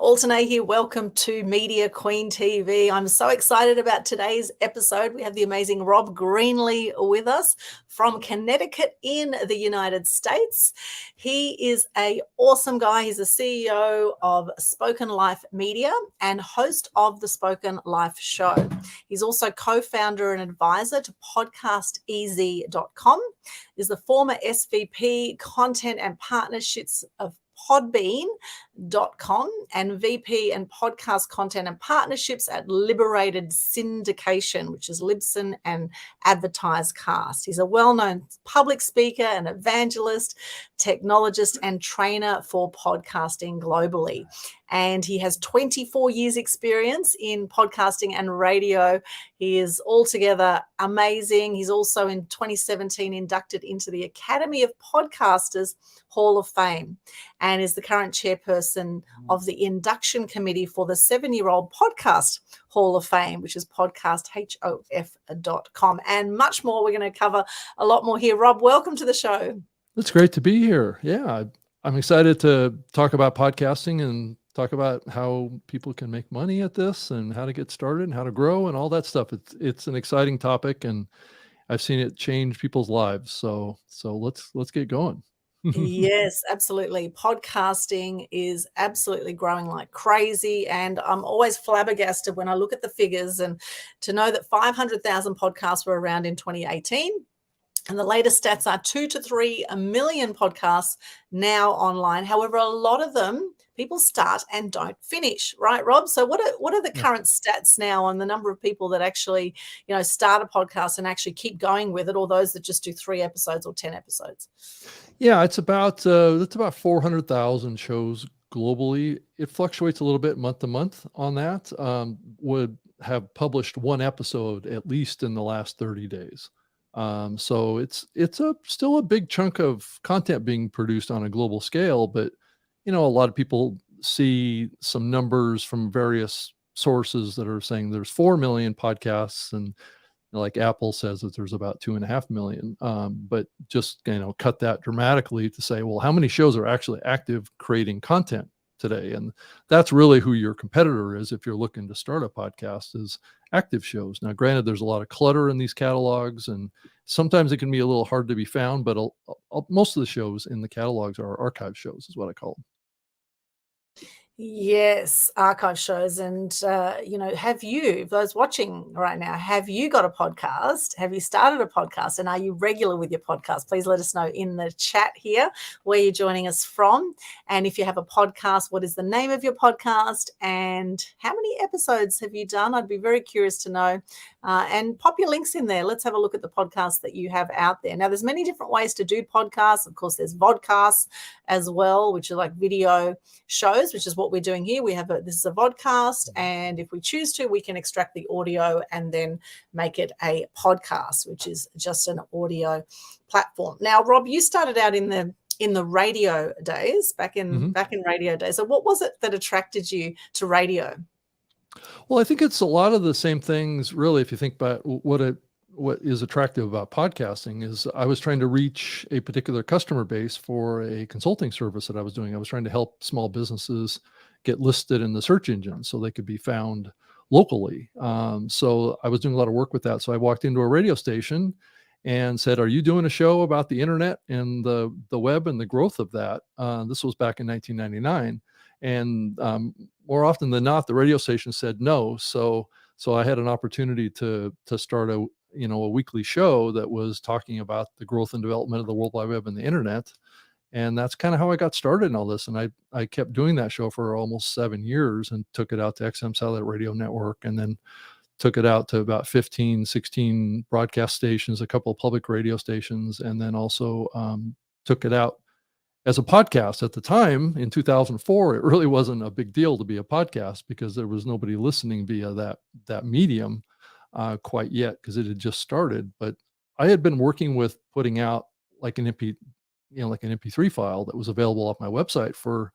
Aldtuney here. Welcome to Media Queen TV. I'm so excited about today's episode. We have the amazing Rob Greenlee with us from Connecticut in the United States. He is an awesome guy. He's the CEO of Spoken Life Media and host of the Spoken Life Show. He's also co-founder and advisor to podcasteasy.com. Is the former SVP content and partnerships of podbean.com and VP and podcast content and partnerships at Liberated Syndication, which is Libsyn and AdvertiseCast. He's a well-known public speaker and evangelist, technologist, and trainer for podcasting globally. And he has 24 years experience in podcasting and radio. He is altogether amazing. He's also in 2017 inducted into the Academy of Podcasters Hall of Fame and is the current chairperson of the induction committee for the 7-year-old podcast Hall of Fame, which is podcasthof.com, and much more. We're going to cover a lot more here. Rob, welcome to the show. It's great to be here. Yeah, I'm excited to talk about podcasting and talk about how people can make money at this and how to get started and how to grow and all that stuff. It's an exciting topic, and I've seen it change people's lives. So let's get going. Yes, absolutely. Podcasting is absolutely growing like crazy. And I'm always flabbergasted when I look at the figures and to know that 500,000 podcasts were around in 2018. And the latest stats are 2 to 3 million podcasts now online. However, a lot of them people start and don't finish, right, Rob? So what are the current stats now on the number of people that actually, start a podcast and actually keep going with it, or those that just do 3 episodes or 10 episodes? Yeah, it's about 400,000 shows globally. It fluctuates a little bit month to month on that. Would have published 1 episode at least in the last 30 days. So it's still a big chunk of content being produced on a global scale, but a lot of people see some numbers from various sources that are saying there's 4 million podcasts, and like Apple says that there's about 2.5 million. But just cut that dramatically to say, well, how many shows are actually active creating content today? And that's really who your competitor is if you're looking to start a podcast, is active shows. Now, granted, there's a lot of clutter in these catalogs, and sometimes it can be a little hard to be found, but most of the shows in the catalogs are archive shows, is what I call them. Yes, archive shows. And, have you, those watching right now, have you got a podcast? Have you started a podcast? And are you regular with your podcast? Please let us know in the chat here where you're joining us from. And if you have a podcast, what is the name of your podcast and how many episodes have you done? I'd be very curious to know. And pop your links in there. Let's have a look at the podcasts that you have out there. Now, there's many different ways to do podcasts. Of course, there's vodcasts as well, which are like video shows, which is what we're doing here. This is a vodcast, and if we choose to, we can extract the audio and then make it a podcast, which is just an audio platform. Now, Rob, you started out in the radio days, back in radio days. So what was it that attracted you to radio? Well, I think it's a lot of the same things, really. If you think about what is attractive about podcasting, is I was trying to reach a particular customer base for a consulting service that I was doing. I was trying to help small businesses get listed in the search engine so they could be found locally. So I was doing a lot of work with that. So I walked into a radio station and said, "Are you doing a show about the internet and the web and the growth of that?" This was back in 1999. And more often than not, the radio station said no. So I had an opportunity to start a weekly show that was talking about the growth and development of the World Wide Web and the internet. And that's kind of how I got started in all this. And I kept doing that show for almost 7 years and took it out to XM Satellite Radio Network, and then took it out to about 15, 16 broadcast stations, a couple of public radio stations, and then also took it out as a podcast. At the time, in 2004, it really wasn't a big deal to be a podcast because there was nobody listening via that medium quite yet, because it had just started. But I had been working with putting out like an MP3 file that was available off my website for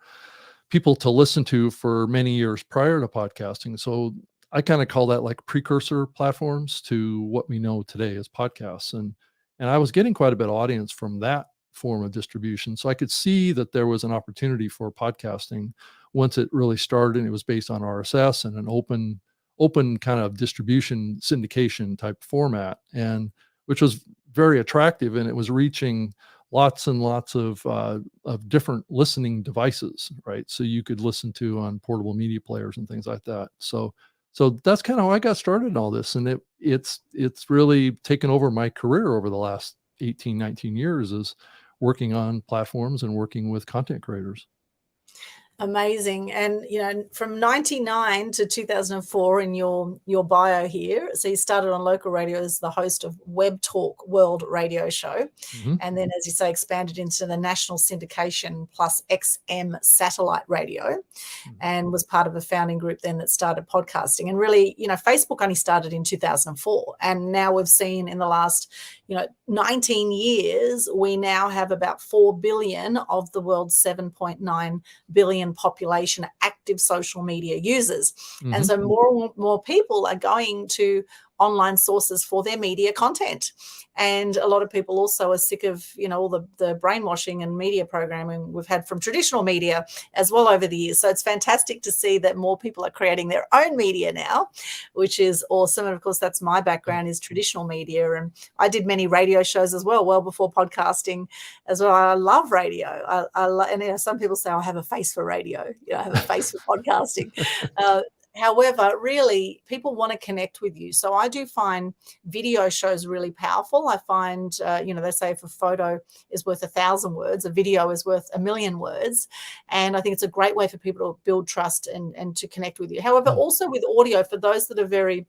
people to listen to for many years prior to podcasting. So I kind of call that like precursor platforms to what we know today as podcasts. And I was getting quite a bit of audience from that form of distribution. So I could see that there was an opportunity for podcasting once it really started. And it was based on RSS and an open kind of distribution syndication type format, and which was very attractive, and it was reaching lots and lots of different listening devices, right? So you could listen to on portable media players and things like that. So that's kind of how I got started in all this, and it's really taken over my career over the last 18, 19 years, is working on platforms and working with content creators. Amazing. And, from 99 to 2004 in your bio here. So you started on local radio as the host of Web Talk World Radio Show. Mm-hmm. And then, as you say, expanded into the national syndication plus XM satellite radio, and was part of a founding group then that started podcasting. And really, Facebook only started in 2004. And now we've seen in the last, 19 years, we now have about 4 billion of the world's 7.9 billion population active social media users. Mm-hmm. And so more people are going to online sources for their media content. And a lot of people also are sick of, all the brainwashing and media programming we've had from traditional media as well over the years. So it's fantastic to see that more people are creating their own media now, which is awesome. And of course, that's my background, is traditional media. And I did many radio shows as well before podcasting as well. I love radio. And some people say I have a face for radio. I have a face for podcasting. However, really, people want to connect with you. So I do find video shows really powerful. I find, they say if a photo is worth 1,000 words, a video is worth 1,000,000 words. And I think it's a great way for people to build trust and to connect with you. However, also with audio, for those that are very,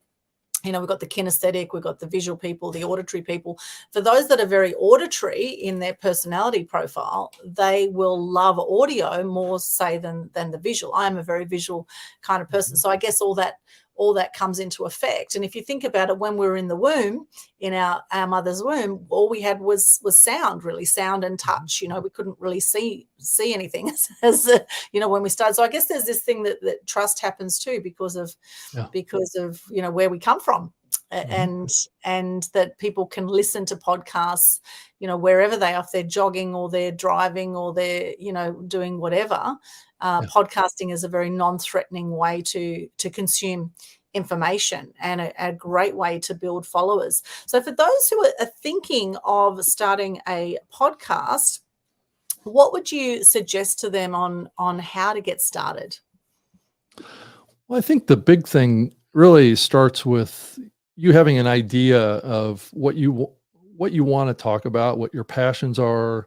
we've got the kinesthetic, we've got the visual people, the auditory people. For those that are very auditory in their personality profile, they will love audio more, say, than the visual. I am a very visual kind of person. So I guess all that comes into effect. And if you think about it, when we were in the womb, in our mother's womb, all we had was sound, really, sound and touch. We couldn't really see anything as when we started. So I guess there's this thing that trust happens too because of where we come from. And that people can listen to podcasts, wherever they are, if they're jogging or they're driving or they're, doing whatever. Podcasting is a very non-threatening way to consume information, and a great way to build followers. So for those who are thinking of starting a podcast, what would you suggest to them on how to get started? Well, I think the big thing really starts with you having an idea of what you want to talk about, what your passions are.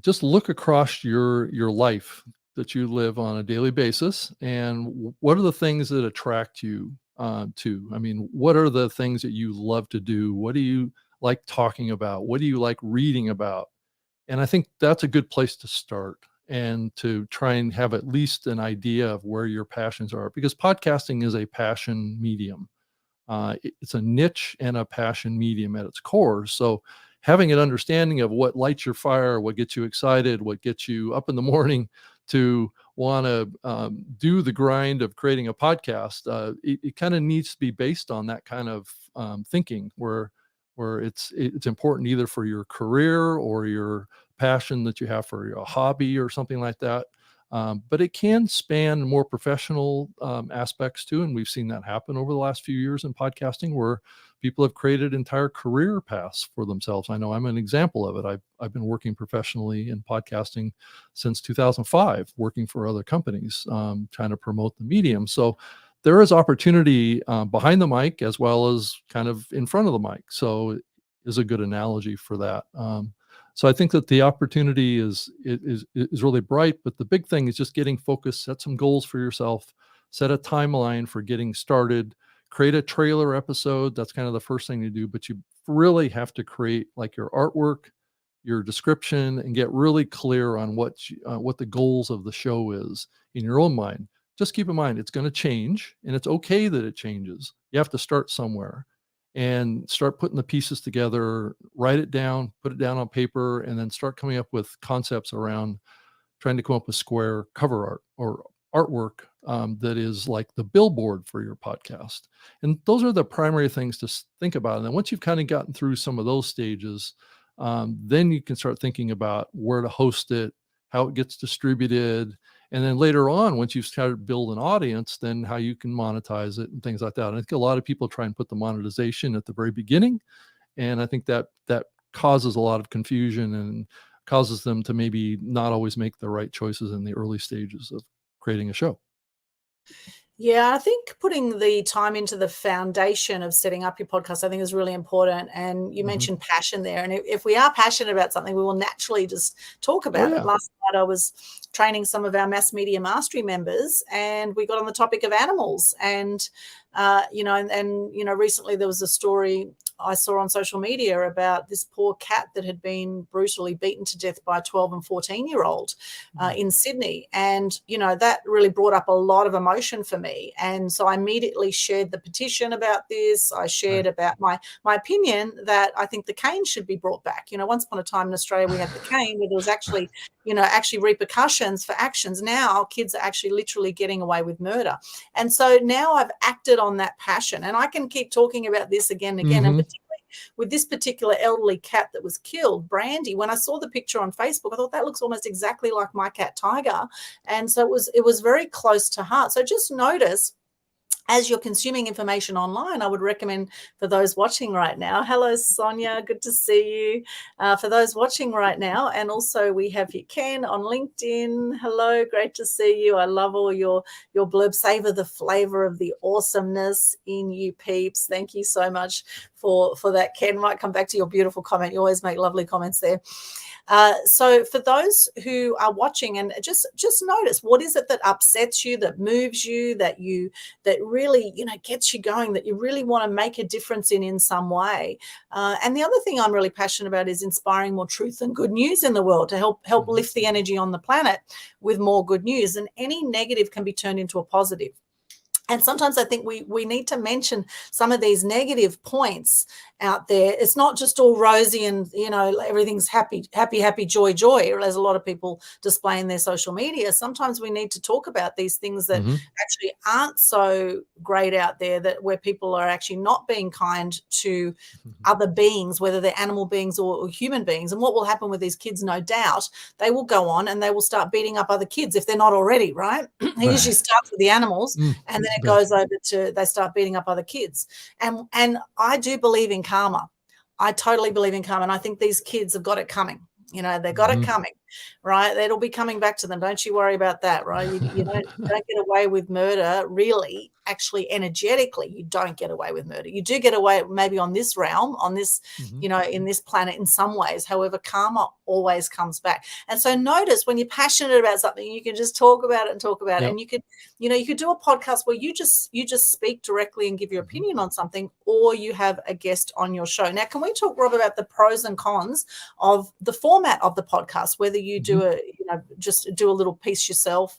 Just look across your life that you live on a daily basis, and what are the things that attract you to? I mean, what are the things that you love to do? What do you like talking about? What do you like reading about? And I think that's a good place to start, and to try and have at least an idea of where your passions are, because podcasting is a passion medium. It's a niche and a passion medium at its core. So having an understanding of what lights your fire, what gets you excited, what gets you up in the morning to want to do the grind of creating a podcast, it kind of needs to be based on that kind of thinking, where it's important either for your career or your passion that you have for your hobby or something like that. But it can span more professional aspects too. And we've seen that happen over the last few years in podcasting, where people have created entire career paths for themselves. I know I'm an example of it. I've been working professionally in podcasting since 2005, working for other companies, trying to promote the medium. So there is opportunity behind the mic as well as kind of in front of the mic. So it is a good analogy for that. So I think that the opportunity is really bright, but the big thing is just getting focused, set some goals for yourself, set a timeline for getting started, create a trailer episode. That's kind of the first thing to do, but you really have to create like your artwork, your description, and get really clear on what the goals of the show is in your own mind. Just keep in mind, it's going to change, and it's okay that it changes. You have to start somewhere and start putting the pieces together, write it down, put it down on paper, and then start coming up with concepts around trying to come up with square cover art or artwork that is like the billboard for your podcast. And those are the primary things to think about. And then once you've kind of gotten through some of those stages, then you can start thinking about where to host it, how it gets distributed. And then later on, once you've started to build an audience, then how you can monetize it and things like that. And I think a lot of people try and put the monetization at the very beginning. And I think that causes a lot of confusion and causes them to maybe not always make the right choices in the early stages of creating a show. Yeah, I think putting the time into the foundation of setting up your podcast, I think, is really important. And you mentioned passion there. And if we are passionate about something, we will naturally just talk about it. Last night I was training some of our mass media mastery members, and we got on the topic of animals. And recently there was a story I saw on social media about this poor cat that had been brutally beaten to death by a 12 and 14-year-old in Sydney. And, that really brought up a lot of emotion for me. And so I immediately shared the petition about this. I shared about my opinion that I think the cane should be brought back. Once upon a time in Australia, we had the cane where there was actually repercussions for actions. Now kids are actually literally getting away with murder. And so now I've acted on that passion, and I can keep talking about this again and again. And particularly with this particular elderly cat that was killed, Brandy, when I saw the picture on Facebook, I thought that looks almost exactly like my cat Tiger. And so it was very close to heart. So just notice, as you're consuming information online, I would recommend for those watching right now. Hello, Sonia. Good to see you. For those watching right now, and also we have you, Ken, on LinkedIn. Hello, great to see you. I love all your blurb. Savor the flavor of the awesomeness in you, peeps. Thank you so much for that, Ken. Might come back to your beautiful comment. You always make lovely comments there. So for those who are watching, and just notice, what is it that upsets you, that moves you, that really gets you going, that you really want to make a difference in some way. And the other thing I'm really passionate about is inspiring more truth and good news in the world to help lift the energy on the planet with more good news. And any negative can be turned into a positive. And sometimes I think we need to mention some of these negative points out there. It's not just all rosy and, everything's happy, joy, as a lot of people display in their social media. Sometimes we need to talk about these things that actually aren't so great out there, where people are actually not being kind to other beings, whether they're animal beings or human beings. And what will happen with these kids, no doubt, they will go on and they will start beating up other kids if they're not already, right? It usually starts with the animals, and then it goes over to they start beating up other kids. And I do believe in karma. I totally believe in karma. And I think these kids have got it coming. They've got it coming, right? It'll be coming back to them. Don't you worry about that, right? You don't get away with murder, really. Actually, energetically, you don't get away with murder. You do get away maybe on this realm, on this, in this planet in some ways. However, karma always comes back. And so notice, when you're passionate about something, you can just talk about it and talk about it. And you could do a podcast where you just speak directly and give your opinion on something, or you have a guest on your show. Now, can we talk, Rob, about the pros and cons of the format of the podcast, whether you do just do a little piece yourself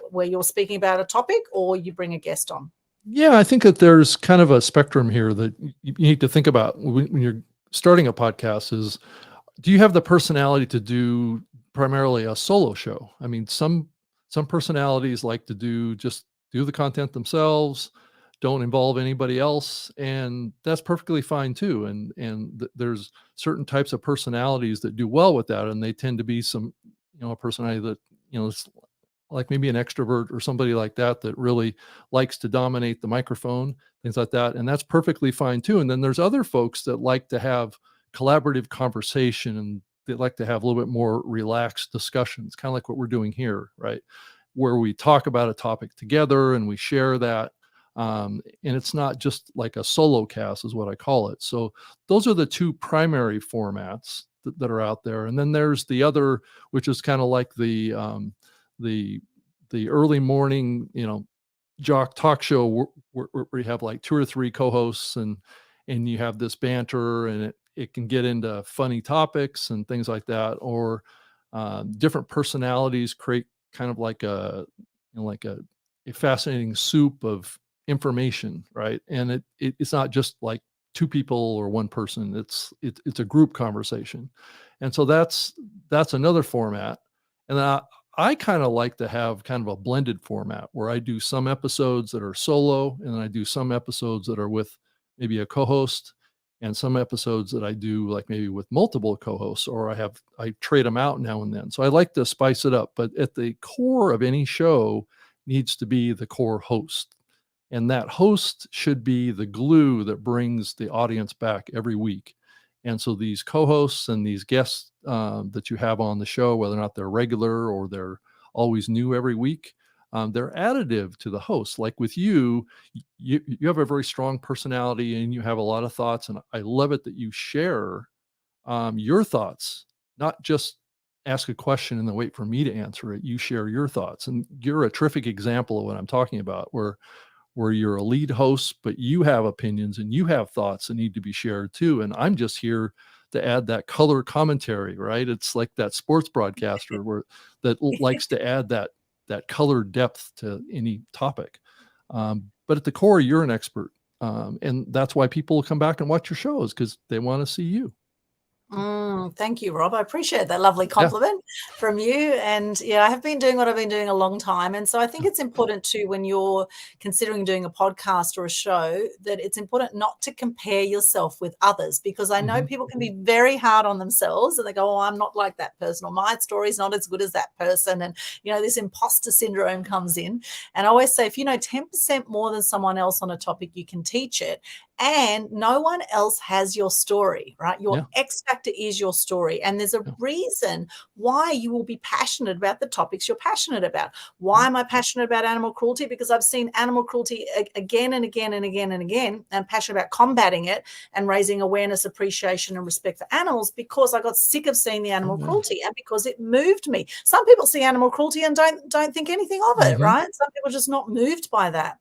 where you're speaking about a topic, or you bring a guest on? Yeah, I think that there's kind of a spectrum here that you need to think about when you're starting a podcast. Is, do you have the personality to do primarily a solo show? I mean, some personalities like to do the content themselves, don't involve anybody else, and that's perfectly fine too. And there's certain types of personalities that do well with that, and they tend to be a personality that it's like maybe an extrovert or somebody like that really likes to dominate the microphone, things like that, and that's perfectly fine too. And then there's other folks that like to have collaborative conversation, and they like to have a little bit more relaxed discussions, kind of like what we're doing here, right? Where we talk about a topic together and we share that. And it's not just like a solo cast, is what I call it. So those are the two primary formats that are out there. And then there's the other, which is kind of like the early morning, jock talk show where you have like 2 or 3 co-hosts, and you have this banter, and it can get into funny topics and things like that, or different personalities create kind of like a fascinating soup of information, right? And it's not just like 2 people or 1 person. It's a group conversation, and so that's another format. And then I kind of like to have kind of a blended format where I do some episodes that are solo, and then I do some episodes that are with maybe a co-host. and some episodes that I do like maybe with multiple co-hosts, or I trade them out now and then. So I like to spice it up, but at the core of any show needs to be the core host. And that host should be the glue that brings the audience back every week. And so these co-hosts and these guests that you have on the show, whether or not they're regular or they're always new every week, they're additive to the host. Like with you have a very strong personality and you have a lot of thoughts. And I love it that you share your thoughts, not just ask a question and then wait for me to answer it. You share your thoughts. And you're a terrific example of what I'm talking about, where you're a lead host, but you have opinions and you have thoughts that need to be shared too. And I'm just here to add that color commentary, right? It's like that sports broadcaster that likes to add that color depth to any topic. But at the core, you're an expert. And that's why people come back and watch your shows, because they want to see you. Thank you, Rob. I appreciate that lovely compliment from you. And I have been doing what I've been doing a long time. And so I think it's important too, when you're considering doing a podcast or a show, that it's important not to compare yourself with others, because I know people can be very hard on themselves and they go, oh, I'm not like that person, or my story's not as good as that person. And, this imposter syndrome comes in. And I always say, if you know 10% more than someone else on a topic, you can teach it. And no one else has your story, right? Your X factor is your story. And there's a reason why you will be passionate about the topics you're passionate about. Why am I passionate about animal cruelty? Because I've seen animal cruelty again and again and again and again, and I'm passionate about combating it and raising awareness, appreciation, and respect for animals, because I got sick of seeing the animal cruelty and because it moved me. Some people see animal cruelty and don't think anything of it, right? Some people are just not moved by that.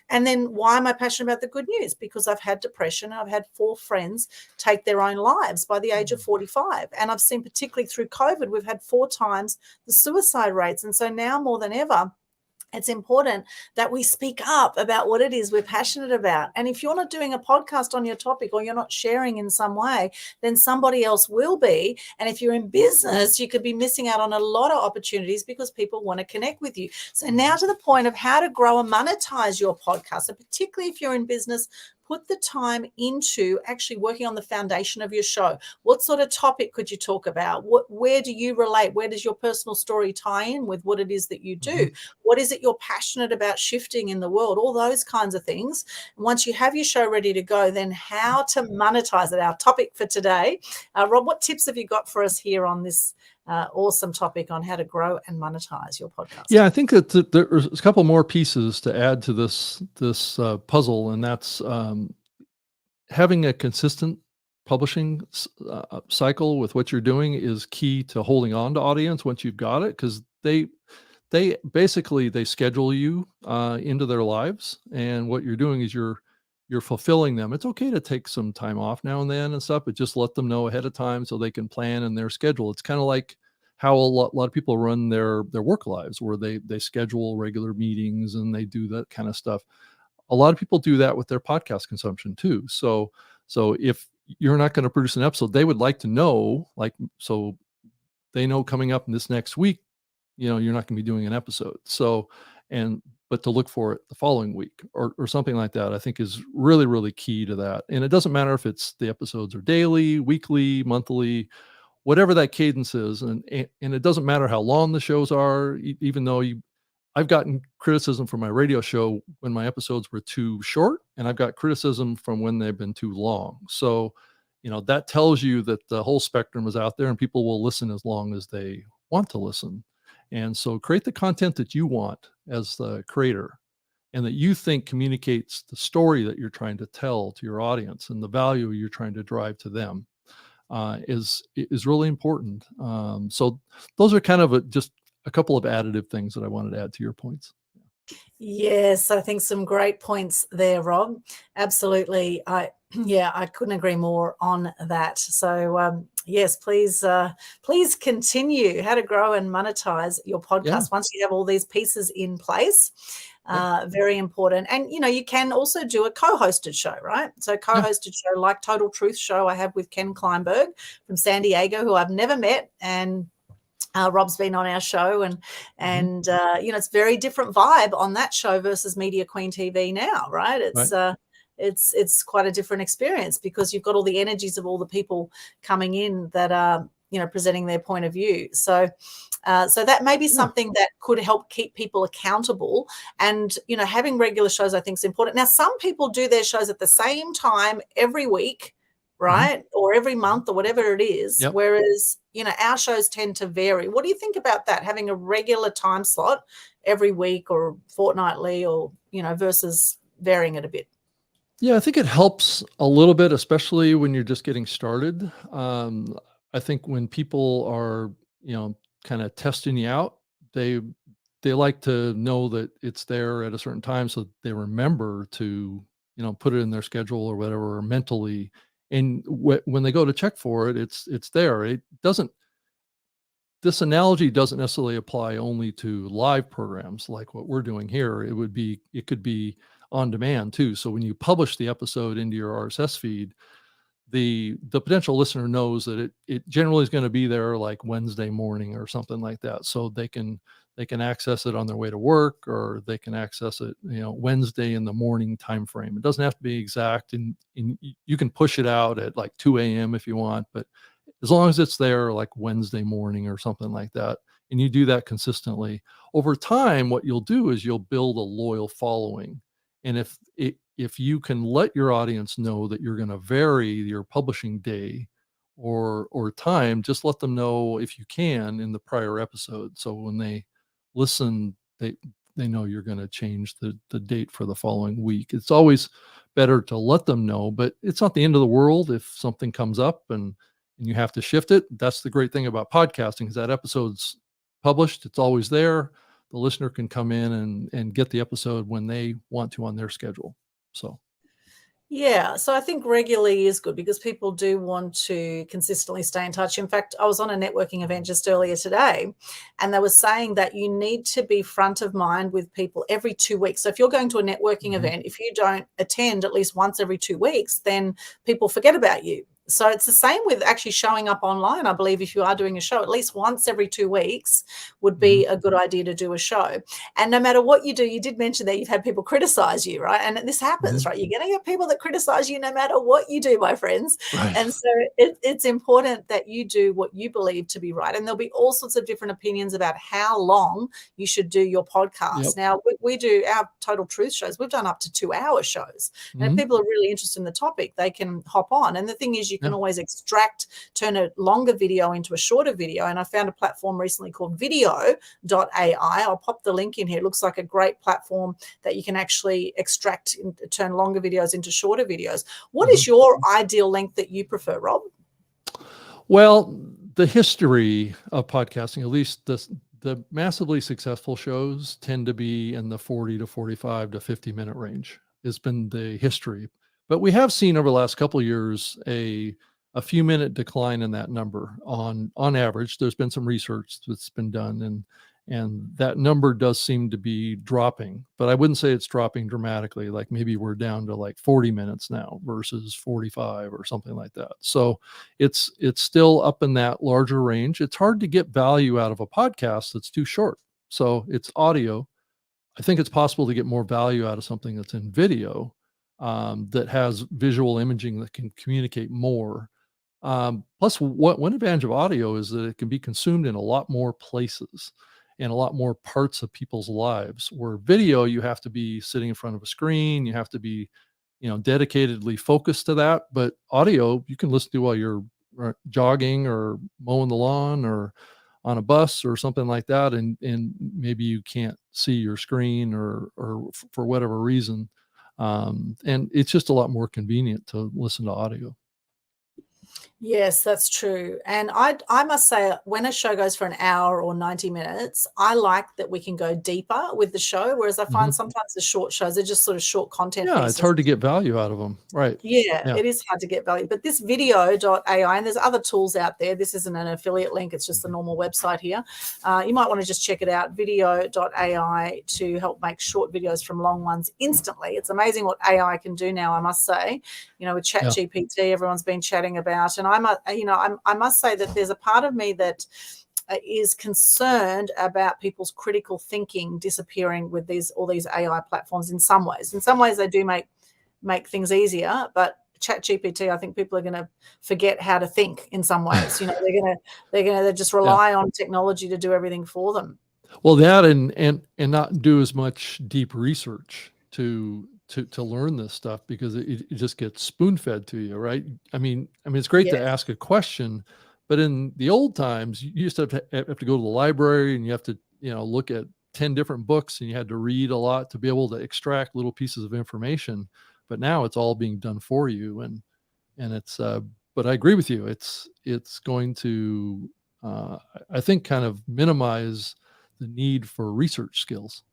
And then why am I passionate about the good news? Because I've had depression. I've had 4 friends take their own lives by the age of 45. And I've seen, particularly through COVID, we've had 4 times the suicide rates. And so now more than ever, it's important that we speak up about what it is we're passionate about. And if you're not doing a podcast on your topic, or you're not sharing in some way, then somebody else will be. And if you're in business, you could be missing out on a lot of opportunities because people want to connect with you. So now to the point of how to grow and monetize your podcast, and particularly if you're in business, put the time into actually working on the foundation of your show. What sort of topic could you talk about? Where do you relate? Where does your personal story tie in with what it is that you do? What is it you're passionate about shifting in the world? All those kinds of things. And once you have your show ready to go, then how to monetize it. Our topic for today. Rob, what tips have you got for us here on this awesome topic on how to grow and monetize your podcast? Yeah, I think that there's a couple more pieces to add to this puzzle, and that's having a consistent publishing cycle with what you're doing is key to holding on to audience once you've got it, because they basically they schedule you into their lives, and what you're doing is you're fulfilling them. It's okay to take some time off now and then and stuff, but just let them know ahead of time so they can plan in their schedule. It's kind of like how a lot of people run their work lives, where they schedule regular meetings and they do that kind of stuff. A lot of people do that with their podcast consumption too. So if you're not going to produce an episode, they would like to know, so they know coming up in this next week, you're not going to be doing an episode. But to look for it the following week or something like that, I think is really, really key to that. And it doesn't matter if it's the episodes are daily, weekly, monthly, whatever that cadence is. And it doesn't matter how long the shows are, even though I've gotten criticism from my radio show when my episodes were too short, and I've got criticism from when they've been too long. So, that tells you that the whole spectrum is out there and people will listen as long as they want to listen. And so create the content that you want as the creator and that you think communicates the story that you're trying to tell to your audience and the value you're trying to drive to them is really important. So those are kind of just a couple of additive things that I wanted to add to your points. Yes, I think some great points there, Rob. Absolutely. I couldn't agree more on that. So yes, please continue how to grow and monetize your podcast once you have all these pieces in place. Very important. And, you can also do a co-hosted show, right? So co-hosted show like Total Truth show I have with Ken Kleinberg from San Diego, who I've never met. And Rob's been on our show and it's very different vibe on that show versus Media Queen TV now, right? It's it's quite a different experience, because you've got all the energies of all the people coming in that are, presenting their point of view. So that may be something that could help keep people accountable. And, having regular shows, I think, is important. Now, some people do their shows at the same time every week, right? Or every month, or whatever it is. Yep. Whereas, our shows tend to vary. What do you think about that? Having a regular time slot every week or fortnightly, or, versus varying it a bit? Yeah, I think it helps a little bit, especially when you're just getting started. I think when people are, kind of testing you out, they they like to know that it's there at a certain time, so they remember to, put it in their schedule or whatever, or mentally. And when they go to check for it, it's there. It doesn't. This analogy doesn't necessarily apply only to live programs like what we're doing here. It could be on demand too. So when you publish the episode into your RSS feed, the potential listener knows that it generally is going to be there like Wednesday morning or something like that. So they can access it on their way to work, or they can access it, Wednesday in the morning time frame. It doesn't have to be exact, and you can push it out at like 2 a.m. if you want, but as long as it's there like Wednesday morning or something like that, and you do that consistently over time, what you'll do is you'll build a loyal following. And if you can let your audience know that you're going to vary your publishing day or time, just let them know if you can in the prior episode. So when they listen, they know you're going to change the date for the following week. It's always better to let them know, but it's not the end of the world if something comes up and you have to shift it. That's the great thing about podcasting, is that episode's published. It's always there. The listener can come in and get the episode when they want to on their schedule. So Yeah, so I think regularly is good, because people do want to consistently stay in touch. In fact, I was on a networking event just earlier today, and they were saying that you need to be front of mind with people every 2 weeks. So if you're going to a networking event, if you don't attend at least once every 2 weeks, then people forget about you. So it's the same with actually showing up online. I believe if you are doing a show, at least once every 2 weeks would be a good idea to do a show. And no matter what you do, you did mention that you've had people criticize you, right? And this happens, right? You're going to get people that criticize you no matter what you do, my friends. right. And so it's important that you do what you believe to be right. And there'll be all sorts of different opinions about how long you should do your podcast. Yep. Now, we do our Total Truth shows. We've done up to 2-hour shows. And if people are really interested in the topic, they can hop on. And the thing is, you can always turn a longer video into a shorter video. And I found a platform recently called video.ai. I'll pop the link in here. It looks like a great platform that you can actually turn longer videos into shorter videos. What is your ideal length that you prefer, Rob? Well, the history of podcasting, at least the massively successful shows, tend to be in the 40 to 45 to 50-minute range. It's been the history. But we have seen over the last couple of years a few minute decline in that number on average. There's been some research that's been done, and that number does seem to be dropping, but I wouldn't say it's dropping dramatically. Like maybe we're down to like 40 minutes now versus 45 or something like that. So it's still up in that larger range. It's hard to get value out of a podcast that's too short. So it's audio. I think it's possible to get more value out of something that's in video, that has visual imaging that can communicate more. Plus, one advantage of audio is that it can be consumed in a lot more places and a lot more parts of people's lives. Where video, you have to be sitting in front of a screen, you have to be, dedicatedly focused to that. But audio, you can listen to while you're jogging or mowing the lawn or on a bus or something like that, and maybe you can't see your screen or for whatever reason, and it's just a lot more convenient to listen to audio. Yes, that's true. And I must say, when a show goes for an hour or 90 minutes, I like that we can go deeper with the show, whereas I find sometimes the short shows are just sort of short content Yeah, pieces. it's hard to get value out of them. Right. Yeah, Yeah. it is hard to get value. But this video.ai, and there's other tools out there. This isn't an affiliate link. It's just the normal website here. You might want to just check it out, video.ai, to help make short videos from long ones instantly. It's amazing what AI can do now, I must say. With ChatGPT, everyone's been chatting about. And I must say that there's a part of me that is concerned about people's critical thinking disappearing with all these AI platforms. In some ways they do make make things easier, but ChatGPT, I think people are going to forget how to think in some ways. They're going to just rely on technology to do everything for them. Well, that and not do as much deep research to learn this stuff, because it just gets spoon fed to you, right? I mean, it's great to ask a question, but in the old times, you used to have to go to the library, and you have to, look at 10 different books, and you had to read a lot to be able to extract little pieces of information. But now it's all being done for you, and it's. But I agree with you. It's going to, I think, kind of minimize the need for research skills.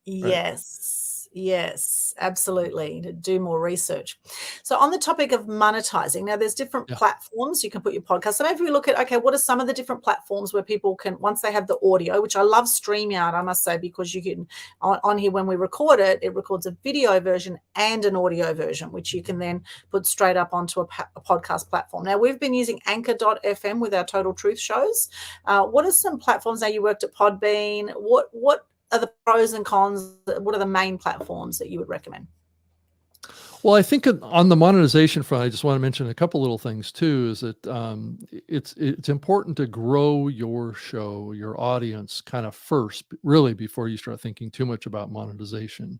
Right. Yes, absolutely, to do more research. So on the topic of monetizing, now there's different platforms you can put your podcast. So maybe we look at, okay, what are some of the different platforms where people can, once they have the audio, which I love StreamYard, I must say, because you can, on here when we record it, it records a video version and an audio version, which you can then put straight up onto a podcast platform. Now we've been using Anchor.fm with our Total Truth shows. What are some platforms? Now you worked at Podbean. What are the pros and cons? What are the main platforms that you would recommend? Well, I think on the monetization front, I just want to mention a couple little things too. Is that it's important to grow your show, your audience, kind of first, really, before you start thinking too much about monetization.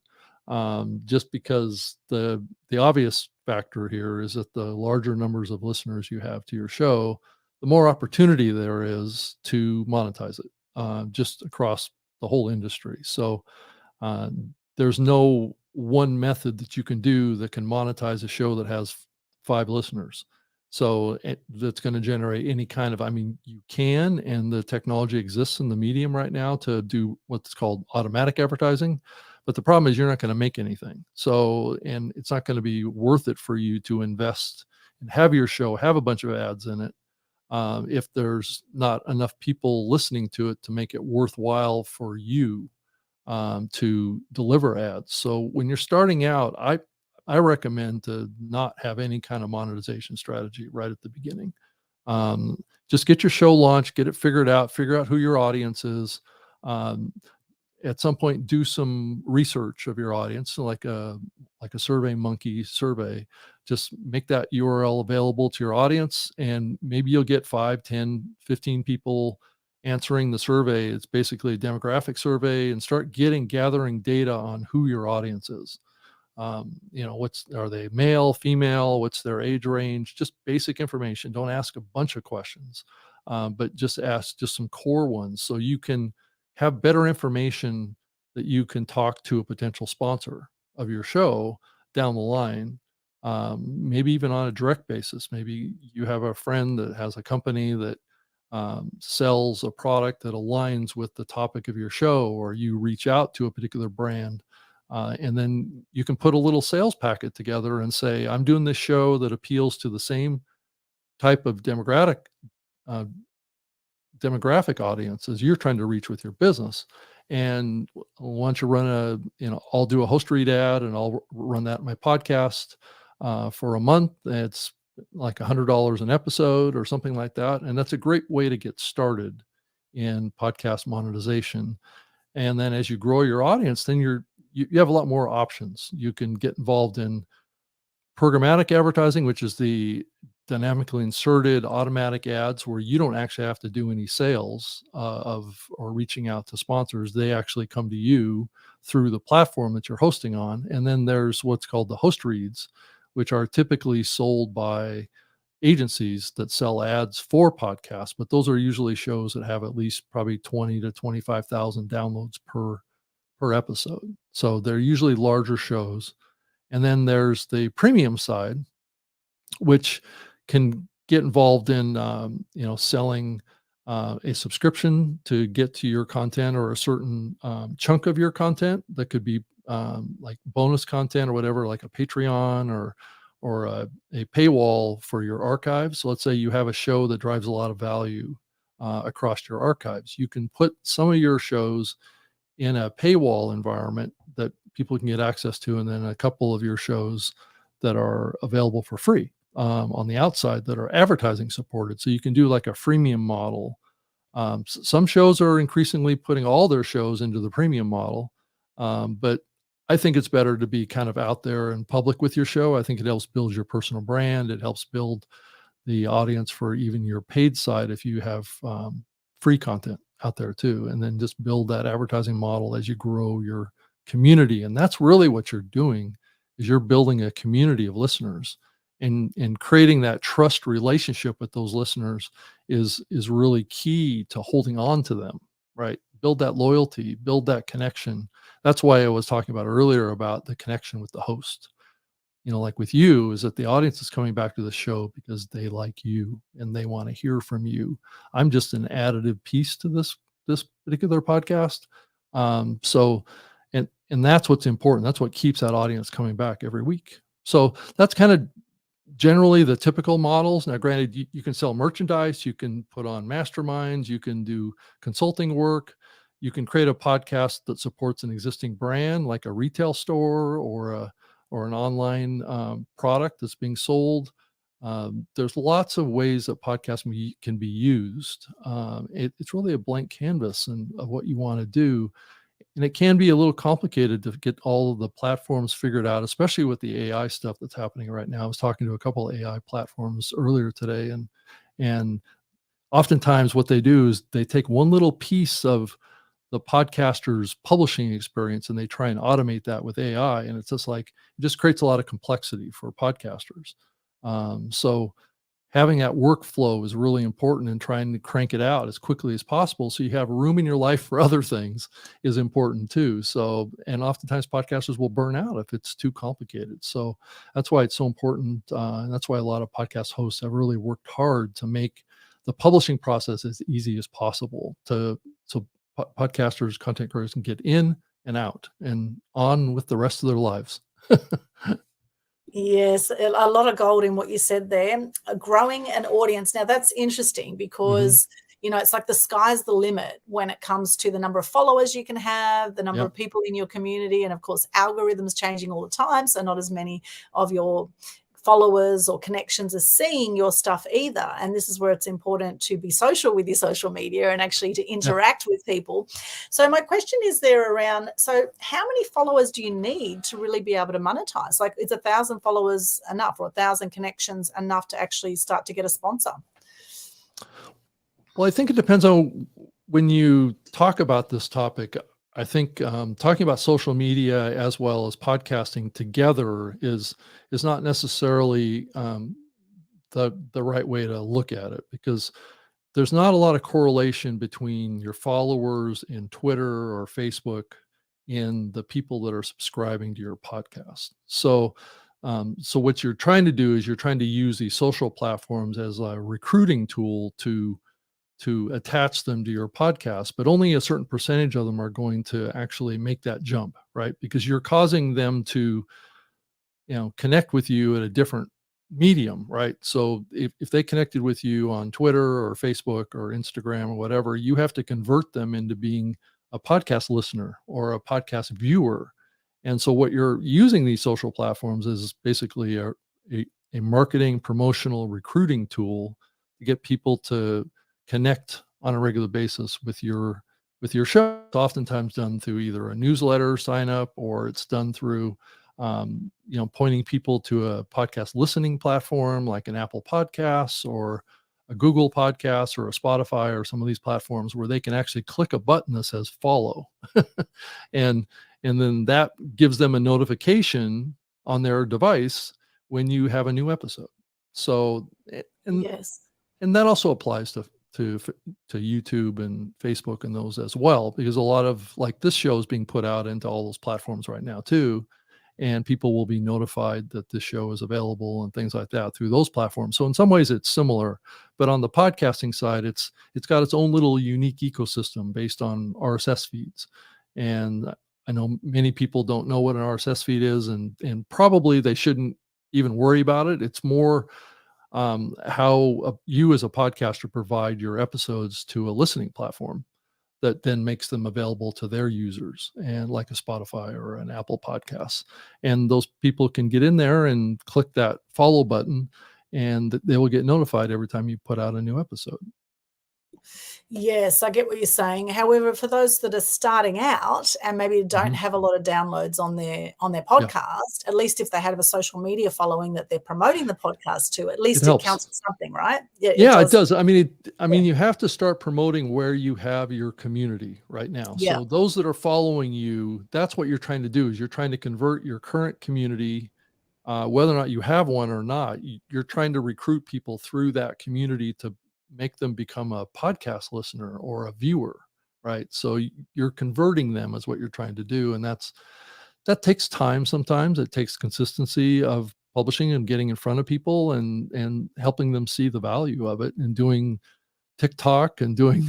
Just because the obvious factor here is that the larger numbers of listeners you have to your show, the more opportunity there is to monetize it, just across the whole industry. So there's no one method that you can do that can monetize a show that has 5 listeners. So that's going to generate any kind of, you can, and the technology exists in the medium right now to do what's called automatic advertising. But the problem is you're not going to make anything. So, and it's not going to be worth it for you to invest and have your show have a bunch of ads in it, if there's not enough people listening to it to make it worthwhile for you to deliver ads. So when you're starting out, I recommend to not have any kind of monetization strategy right at the beginning. Just get your show launched, get it figured out, figure out who your audience is. At some point, do some research of your audience, like a Survey Monkey survey. Just make that URL available to your audience, and maybe you'll get 5, 10, 15 people answering the survey. It's basically a demographic survey, and start gathering data on who your audience is. Are they male, female? What's their age range? Just basic information. Don't ask a bunch of questions, but just ask just some core ones, so you can have better information that you can talk to a potential sponsor of your show down the line. Maybe even on a direct basis. Maybe you have a friend that has a company that sells a product that aligns with the topic of your show, or you reach out to a particular brand, and then you can put a little sales packet together and say, I'm doing this show that appeals to the same type of demographic audiences you're trying to reach with your business. And why don't you run I'll do a host read ad, and I'll run that in my podcast for a month. It's like $100 an episode or something like that. And that's a great way to get started in podcast monetization. And then as you grow your audience, then you have a lot more options. You can get involved in programmatic advertising, which is the dynamically inserted automatic ads, where you don't actually have to do any sales or reaching out to sponsors. They actually come to you through the platform that you're hosting on. And then there's what's called the host reads, which are typically sold by agencies that sell ads for podcasts, but those are usually shows that have at least probably 20 to 25,000 downloads per episode. So they're usually larger shows. And then there's the premium side, which can get involved in selling a subscription to get to your content, or a certain chunk of your content that could be like bonus content or whatever, like a Patreon or a paywall for your archives. So let's say you have a show that drives a lot of value across your archives. You can put some of your shows in a paywall environment that people can get access to, and then a couple of your shows that are available for free on the outside that are advertising supported. So you can do like a freemium model. Some shows are increasingly putting all their shows into the premium model, but I think it's better to be kind of out there and public with your show. I think it helps build your personal brand. It helps build the audience for even your paid side if you have free content out there too, and then just build that advertising model as you grow your community. And that's really what you're doing, is you're building a community of listeners, and creating that trust relationship with those listeners is really key to holding on to them, right? Build that loyalty, build that connection. That's why I was talking about earlier about the connection with the host. Like with you, is that the audience is coming back to the show because they like you and they want to hear from you. I'm just an additive piece to this particular podcast. So, and that's what's important. That's what keeps that audience coming back every week. So that's kind of generally the typical models. Now, granted, you can sell merchandise, you can put on masterminds, you can do consulting work, you can create a podcast that supports an existing brand like a retail store or an online product that's being sold. There's lots of ways that podcasts can be used. It's really a blank canvas of what you want to do. And it can be a little complicated to get all of the platforms figured out, especially with the AI stuff that's happening right now. I was talking to a couple of AI platforms earlier today, and oftentimes what they do is they take one little piece of the podcaster's publishing experience and they try and automate that with AI. And it's just like, it just creates a lot of complexity for podcasters. So having that workflow is really important, and trying to crank it out as quickly as possible so you have room in your life for other things is important too. So, and oftentimes podcasters will burn out if it's too complicated. So that's why it's so important. And that's why a lot of podcast hosts have really worked hard to make the publishing process as easy as possible so podcasters, content creators can get in and out and on with the rest of their lives. Yes, a lot of gold in what you said there. Growing an audience. Now, that's interesting because, it's like the sky's the limit when it comes to the number of followers you can have, the number of people in your community, and of course, algorithms changing all the time. So not as many of your followers or connections are seeing your stuff either. And this is where it's important to be social with your social media and actually to interact with people. So my question is there around, so how many followers do you need to really be able to monetize? Like, is 1,000 followers enough, or 1,000 connections enough to actually start to get a sponsor? Well, I think it depends on when you talk about this topic. I think talking about social media as well as podcasting together is not necessarily the right way to look at it, because there's not a lot of correlation between your followers in Twitter or Facebook and the people that are subscribing to your podcast. So what you're trying to do is you're trying to use these social platforms as a recruiting tool to attach them to your podcast, but only a certain percentage of them are going to actually make that jump, right? Because you're causing them to, connect with you at a different medium, right? So if they connected with you on Twitter or Facebook or Instagram or whatever, you have to convert them into being a podcast listener or a podcast viewer. And so what you're using these social platforms is basically a marketing, promotional, recruiting tool to get people to connect on a regular basis with your show. It's oftentimes done through either a newsletter sign up, or it's done through pointing people to a podcast listening platform like an Apple Podcasts or a Google Podcasts or a Spotify or some of these platforms where they can actually click a button that says follow. and then that gives them a notification on their device when you have a new episode. So and that also applies to YouTube and Facebook and those as well, because a lot of like this show is being put out into all those platforms right now too, and people will be notified that this show is available and things like that through those platforms. So in some ways it's similar, but on the podcasting side, it's got its own little unique ecosystem based on RSS feeds. And I know many people don't know what an RSS feed is, and probably they shouldn't even worry about it. It's more how you as a podcaster provide your episodes to a listening platform that then makes them available to their users, and like a Spotify or an Apple Podcasts. And those people can get in there and click that follow button, and they will get notified every time you put out a new episode. Yes, I get what you're saying. However, for those that are starting out and maybe don't Mhm. have a lot of downloads on their Yeah, podcast, at least if they have a social media following that they're promoting the podcast to, at it least it helps. counts for something, right? Yeah, it Yeah, it does. does. I mean, Yeah. you have to start promoting where you have your community right now. Yeah. So those that are following you, that's what you're trying to do is you're trying to convert your current community, whether or not you have one or not, you're trying to recruit people through that community to make them become a podcast listener or a viewer, right? So you're converting them is what you're trying to do, and that takes time. Sometimes it takes consistency of publishing and getting in front of people and helping them see the value of it and doing TikTok and doing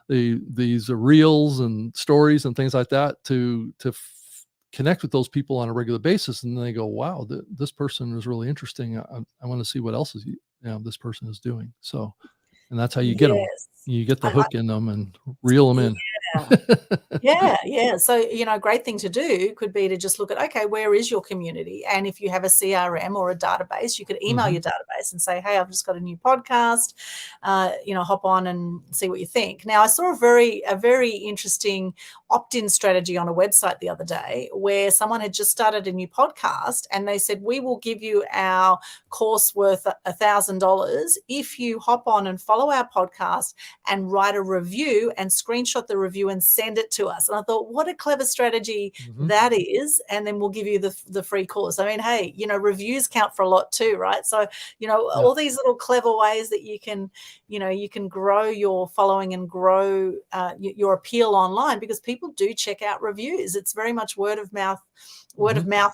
these reels and stories and things like that to connect with those people on a regular basis, and they go, "Wow, this person is really interesting. I want to see what else this person is doing." So, and that's how you get them. Yes. You get the I, hook in them and reel them in. yeah. Yeah, yeah. So, a great thing to do could be to just look at, okay, where is your community? And if you have a CRM or a database, you could email Mhm. your database and say, hey, I've just got a new podcast, hop on and see what you think. Now, I saw a very interesting opt-in strategy on a website the other day where someone had just started a new podcast and they said, we will give you our course worth $1,000 if you hop on and follow our podcast and write a review and screenshot the review and send it to us. And I thought, what a clever strategy Mhm. that is. And then we'll give you the free course. I mean, hey, reviews count for a lot too, right? So, Yeah. all these little clever ways that you can grow your following and grow your appeal online, because people do check out reviews. It's very much Mhm.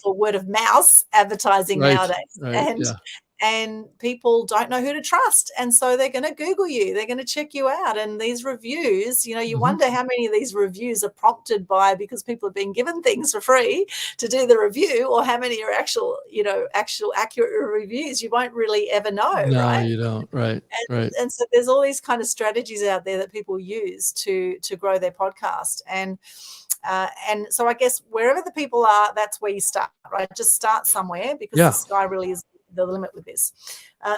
or word of mouse advertising Right. nowadays. Right. Yeah. And people don't know who to trust, and so they're going to Google you, they're going to check you out. And these reviews, you Mhm. wonder how many of these reviews are prompted by because people are being given things for free to do the review, or how many are actual accurate reviews. You won't really ever know, No, right? you don't. Right. and, Right. and so there's all these kind of strategies out there that people use to grow their podcast. And so I guess wherever the people are, that's where you start, right? Just start somewhere, because the Yeah. sky really is the limit with this.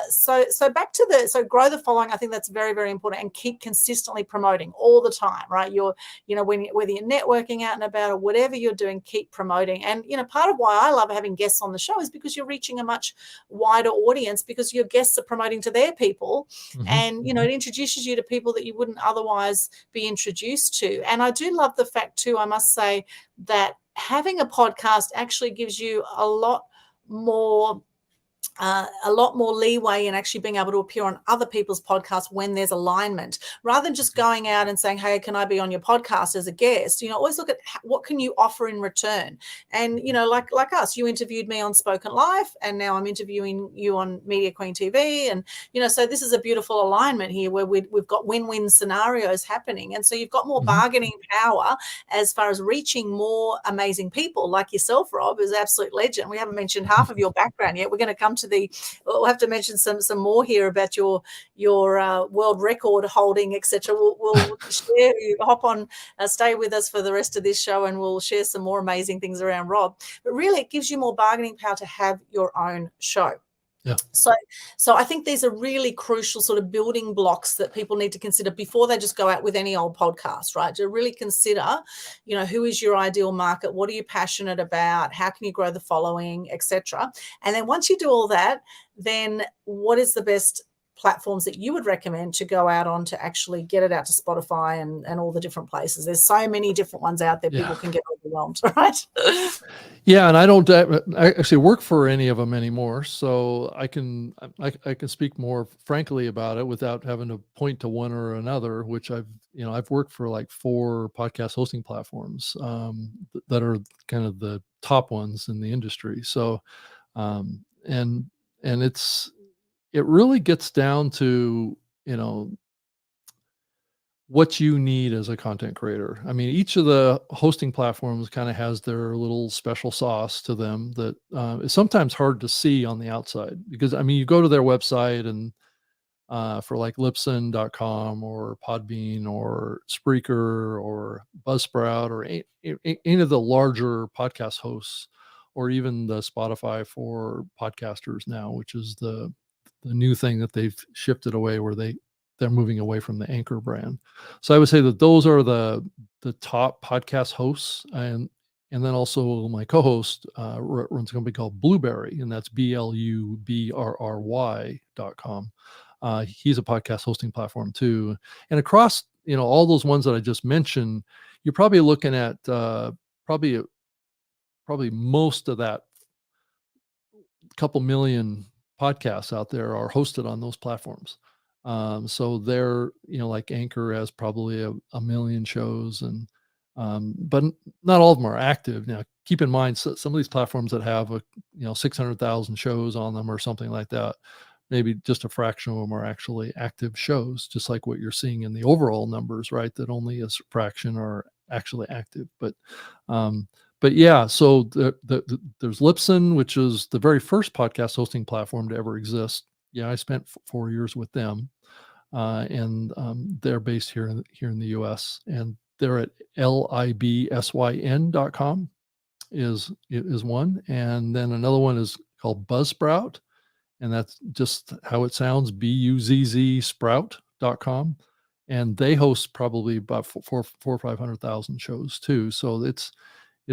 So back to so grow the following. I think that's very, very important, and keep consistently promoting all the time, right? Whether you're networking out and about or whatever you're doing, keep promoting. And part of why I love having guests on the show is because you're reaching a much wider audience, because your guests are promoting to their people, Mhm. and it introduces you to people that you wouldn't otherwise be introduced to. And I do love the fact too, I must say, that having a podcast actually gives you a lot more leeway in actually being able to appear on other people's podcasts when there's alignment, rather than just Mhm. going out and saying, hey, can I be on your podcast as a guest? Always look at what can you offer in return. And Mhm. like us, you interviewed me on Spoken Life, and now I'm interviewing you on Media Queen TV. And so this is a beautiful alignment here where we've got win-win scenarios happening. And so you've got more Mhm. bargaining power as far as reaching more amazing people like yourself, Rob, who's an absolute legend. We haven't mentioned half of your background yet. We're going to come to we'll have to mention some more here about your world record holding, etc. We'll share. You hop on, stay with us for the rest of this show, and we'll share some more amazing things around Rob. But really, it gives you more bargaining power to have your own show. Yeah. So I think these are really crucial sort of building blocks that people need to consider before they just go out with any old podcast, right? To really consider, who is your ideal market? What are you passionate about? How can you grow the following, etc. And then once you do all that, then what is the best platforms that you would recommend to go out on to actually get it out to Spotify and all the different places? There's so many different ones out there. Yeah. People can get overwhelmed, right? Yeah, and I don't I actually work for any of them anymore, so I can speak more frankly about it without having to point to one or another. Which I've worked for like 4 podcast hosting platforms that are kind of the top ones in the industry. So um, and and it really gets down to you know what you need as a content creator. I mean, each of the hosting platforms kind of has their little special sauce to them that is sometimes hard to see on the outside because I mean, you go to their website and for like Libsyn.com or Podbean or Spreaker or Buzzsprout or any of the larger podcast hosts, or even the Spotify for podcasters now, which is the new thing that they've shifted away where they they're moving away from the Anchor brand. So I would say that those are the top podcast hosts. And then also my co-host runs a company called Blueberry, and that's BLUBRRY.com. He's a podcast hosting platform too. And across, all those ones that I just mentioned, you're probably looking at probably most of that couple million podcasts out there are hosted on those platforms. So they're, like Anchor has probably a million shows, and but not all of them are active. Now, keep in mind, some of these platforms that have 600,000 shows on them or something like that, maybe just a fraction of them are actually active shows, just like what you're seeing in the overall numbers, right? That only a fraction are actually active. But yeah, so there's Libsyn, which is the very first podcast hosting platform to ever exist. Yeah, I spent 4 years with them, and they're based here in the U.S. and they're at libsyn.com is one, and then another one is called Buzzsprout, and that's just how it sounds, Buzz sprout.com, and they host probably about four or 500,000 shows too. So it's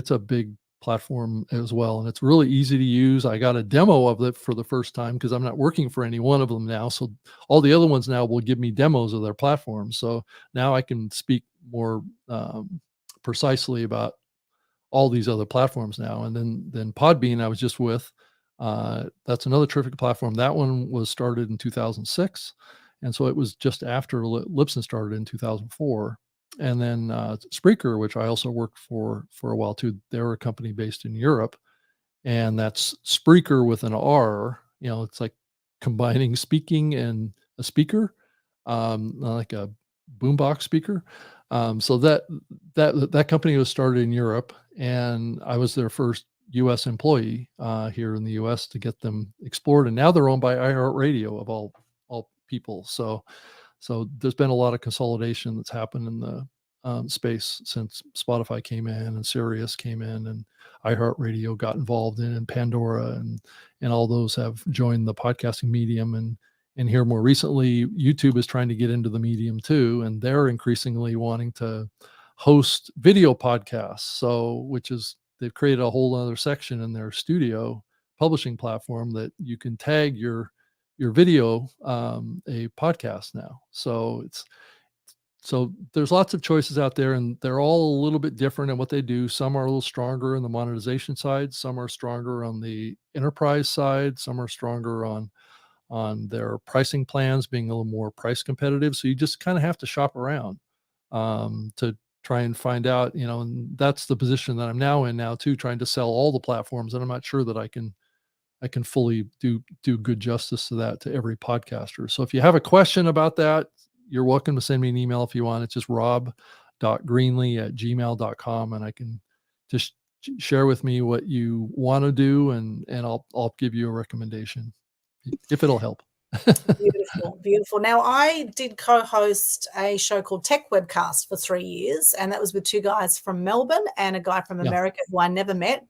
a big platform as well, and it's really easy to use. I got a demo of it for the first time because I'm not working for any one of them now. So all the other ones now will give me demos of their platforms. So now I can speak more precisely about all these other platforms now. And then Podbean I was just with. That's another terrific platform. That one was started in 2006. And so it was just after Libsyn started in 2004. And then Spreaker, which I also worked for a while too. They're a company based in Europe, and that's Spreaker with an R. It's like combining speaking and a speaker, like a boombox speaker. So that company was started in Europe, and I was their first U.S. employee here in the U.S. to get them explored. And now they're owned by iHeartRadio of all people. So there's been a lot of consolidation that's happened in the space since Spotify came in and Sirius came in and iHeartRadio got involved in, and Pandora and all those have joined the podcasting medium. And here more recently, YouTube is trying to get into the medium too, and they're increasingly wanting to host video podcasts. So they've created a whole other section in their studio publishing platform that you can tag your video a podcast now. So there's lots of choices out there, and they're all a little bit different in what they do. Some are a little stronger on the monetization side, some are stronger on the enterprise side, some are stronger on their pricing plans, being a little more price competitive. So you just kind of have to shop around to try and find out, and that's the position that I'm now in now too, trying to sell all the platforms. And I'm not sure that I can fully do good justice to that to every podcaster. So if you have a question about that, you're welcome to send me an email if you want. It's just rob.greenlee@gmail.com, and I can just share with me what you want to do, and I'll give you a recommendation if it'll help. Beautiful, beautiful. Now, I did co-host a show called Tech Webcast for 3 years, and that was with two guys from Melbourne and a guy from America who I never met.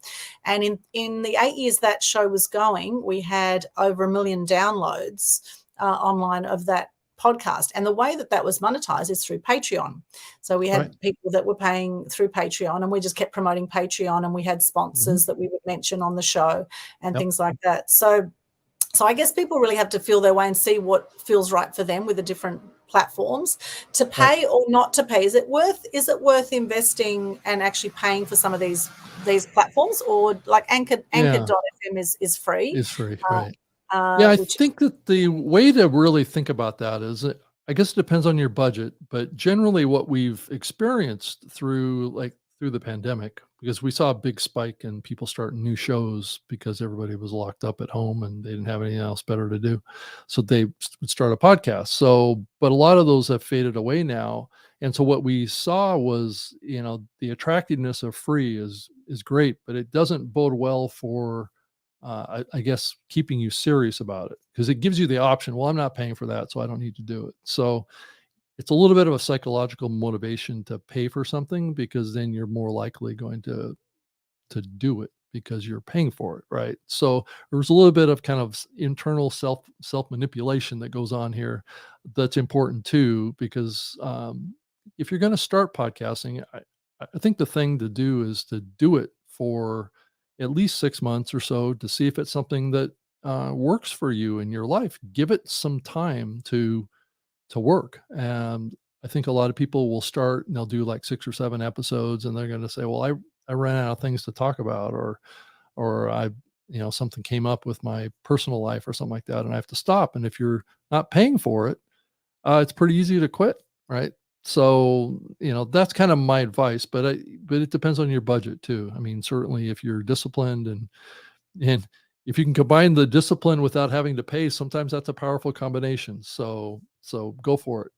And in the 8 years that show was going, we had over 1 million downloads online of that podcast. And the way that was monetized is through Patreon. So we had people that were paying through Patreon, and we just kept promoting Patreon, and we had sponsors that we would mention on the show and things like that. So I guess people really have to feel their way and see what feels right for them with the different platforms to pay or not to pay. Is it worth investing and actually paying for some of these platforms, or like Anchor.fm is free? It's free, right. I think that the way to really think about that is, I guess it depends on your budget, but generally what we've experienced through the pandemic, because we saw a big spike in people starting new shows because everybody was locked up at home and they didn't have anything else better to do. So they would start a podcast. But a lot of those have faded away now. And so what we saw was, the attractiveness of free is great, but it doesn't bode well for I guess keeping you serious about it, because it gives you the option. Well, I'm not paying for that, so I don't need to do it. So it's a little bit of a psychological motivation to pay for something, because then you're more likely going to do it, because you're paying for it, right? So there's a little bit of kind of internal self manipulation that goes on here that's important too, because if you're going to start podcasting, I think the thing to do is to do it for at least 6 months or so to see if it's something that works for you in your life. Give it some time to work. And I think a lot of people will start and they'll do like 6 or 7 episodes, and they're going to say, well, I ran out of things to talk about, or I, something came up with my personal life or something like that, and I have to stop. And if you're not paying for it, it's pretty easy to quit, right? So, that's kind of my advice, but it depends on your budget too. I mean, certainly if you're disciplined and if you can combine the discipline without having to pay, sometimes that's a powerful combination. So go for it.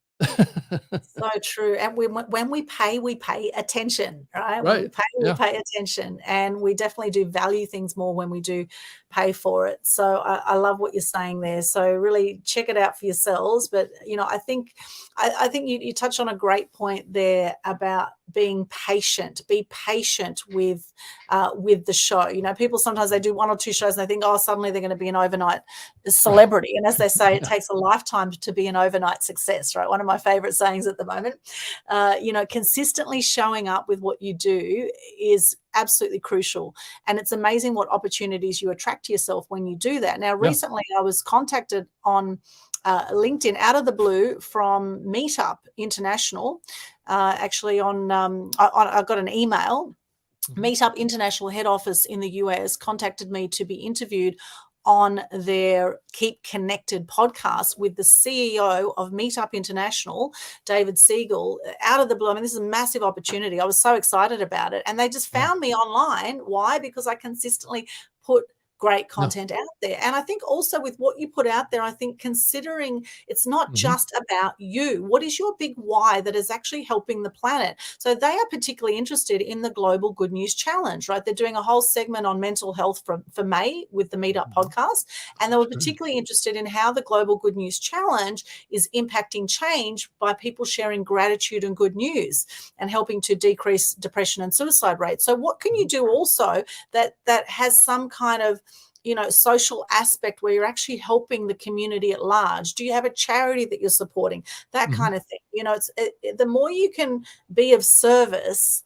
So true. And when we pay attention, right? When we Right. pay, we Yeah. pay attention. And we definitely do value things more when we do pay for it. So I love what you're saying there. So really check it out for yourselves. But, I think you touched on a great point there about being patient. Be patient with the show. People sometimes they do 1 or 2 shows and they think, oh, suddenly they're going to be an overnight celebrity. And as they say, it Yeah. takes a lifetime to be an overnight success, right? One of my favorite sayings at the moment. Consistently showing up with what you do is absolutely crucial. And it's amazing what opportunities you attract to yourself when you do that. Now, Yeah. recently I was contacted on LinkedIn out of the blue from Meetup International. Actually, I got an email. Mhm. Meetup International head office in the US contacted me to be interviewed on their Keep Connected podcast with the CEO of Meetup International, David Siegel, out of the blue. I mean, this is a massive opportunity. I was so excited about it. And they just Yeah. found me online. Why? Because I consistently put great Yeah. content out there. And I think also with what you put out there, I think considering it's not Mhm. just about you, what is your big why that is actually helping the planet? So they are particularly interested in the Global Good News Challenge, right? They're doing a whole segment on mental health for May with the Meetup Mhm. podcast. And they were Sure. particularly interested in how the Global Good News Challenge is impacting change by people sharing gratitude and good news and helping to decrease depression and suicide rates. So what can you do also that has some kind of social aspect where you're actually helping the community at large? Do you have a charity that you're supporting? That Mhm. kind of thing. The more you can be of service,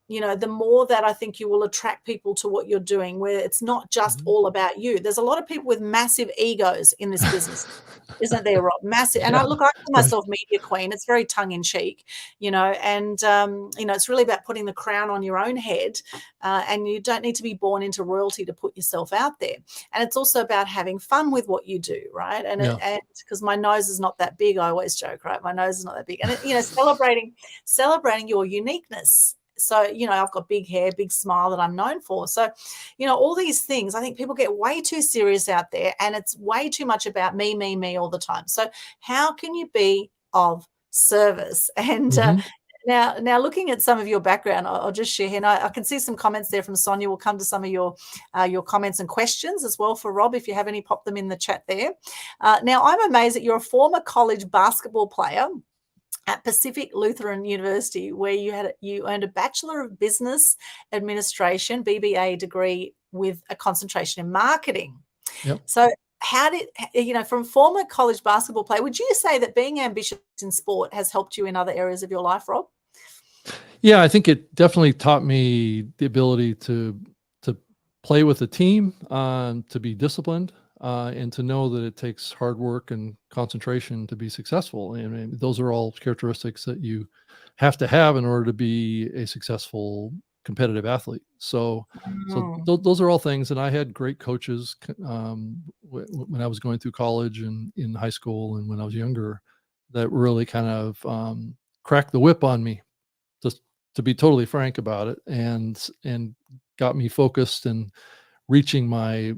the more that I think you will attract people to what you're doing, where it's not just Mhm. all about you. There's a lot of people with massive egos in this business. Isn't there, Rob? Massive. And I Yeah. call Right. myself media queen. It's very tongue in cheek, and it's really about putting the crown on your own head. And you don't need to be born into royalty to put yourself out there. And it's also about having fun with what you do, right? And Yeah. because my nose is not that big, I always joke, right? My nose is not that big, and celebrating your uniqueness. So, I've got big hair, big smile that I'm known for. So, all these things, I think people get way too serious out there, and it's way too much about me all the time. So how can you be of service? And Mhm. now looking at some of your background, I'll just share here. And I can see some comments there from Sonia. We'll come to some of your comments and questions as well for Rob. If you have any, pop them in the chat there. Now, I'm amazed that you're a former college basketball player at Pacific Lutheran University, where you earned a Bachelor of Business Administration, BBA degree with a concentration in marketing. Yep. So how did, from former college basketball player, would you say that being ambitious in sport has helped you in other areas of your life, Rob? Yeah, I think it definitely taught me the ability to play with a team, to be disciplined, and to know that it takes hard work and concentration to be successful. I mean, those are all characteristics that you have to have in order to be a successful competitive athlete. So Mm. those are all things. And I had great coaches when I was going through college and in high school and when I was younger, that really kind of cracked the whip on me, just to be totally frank about it, and got me focused and reaching my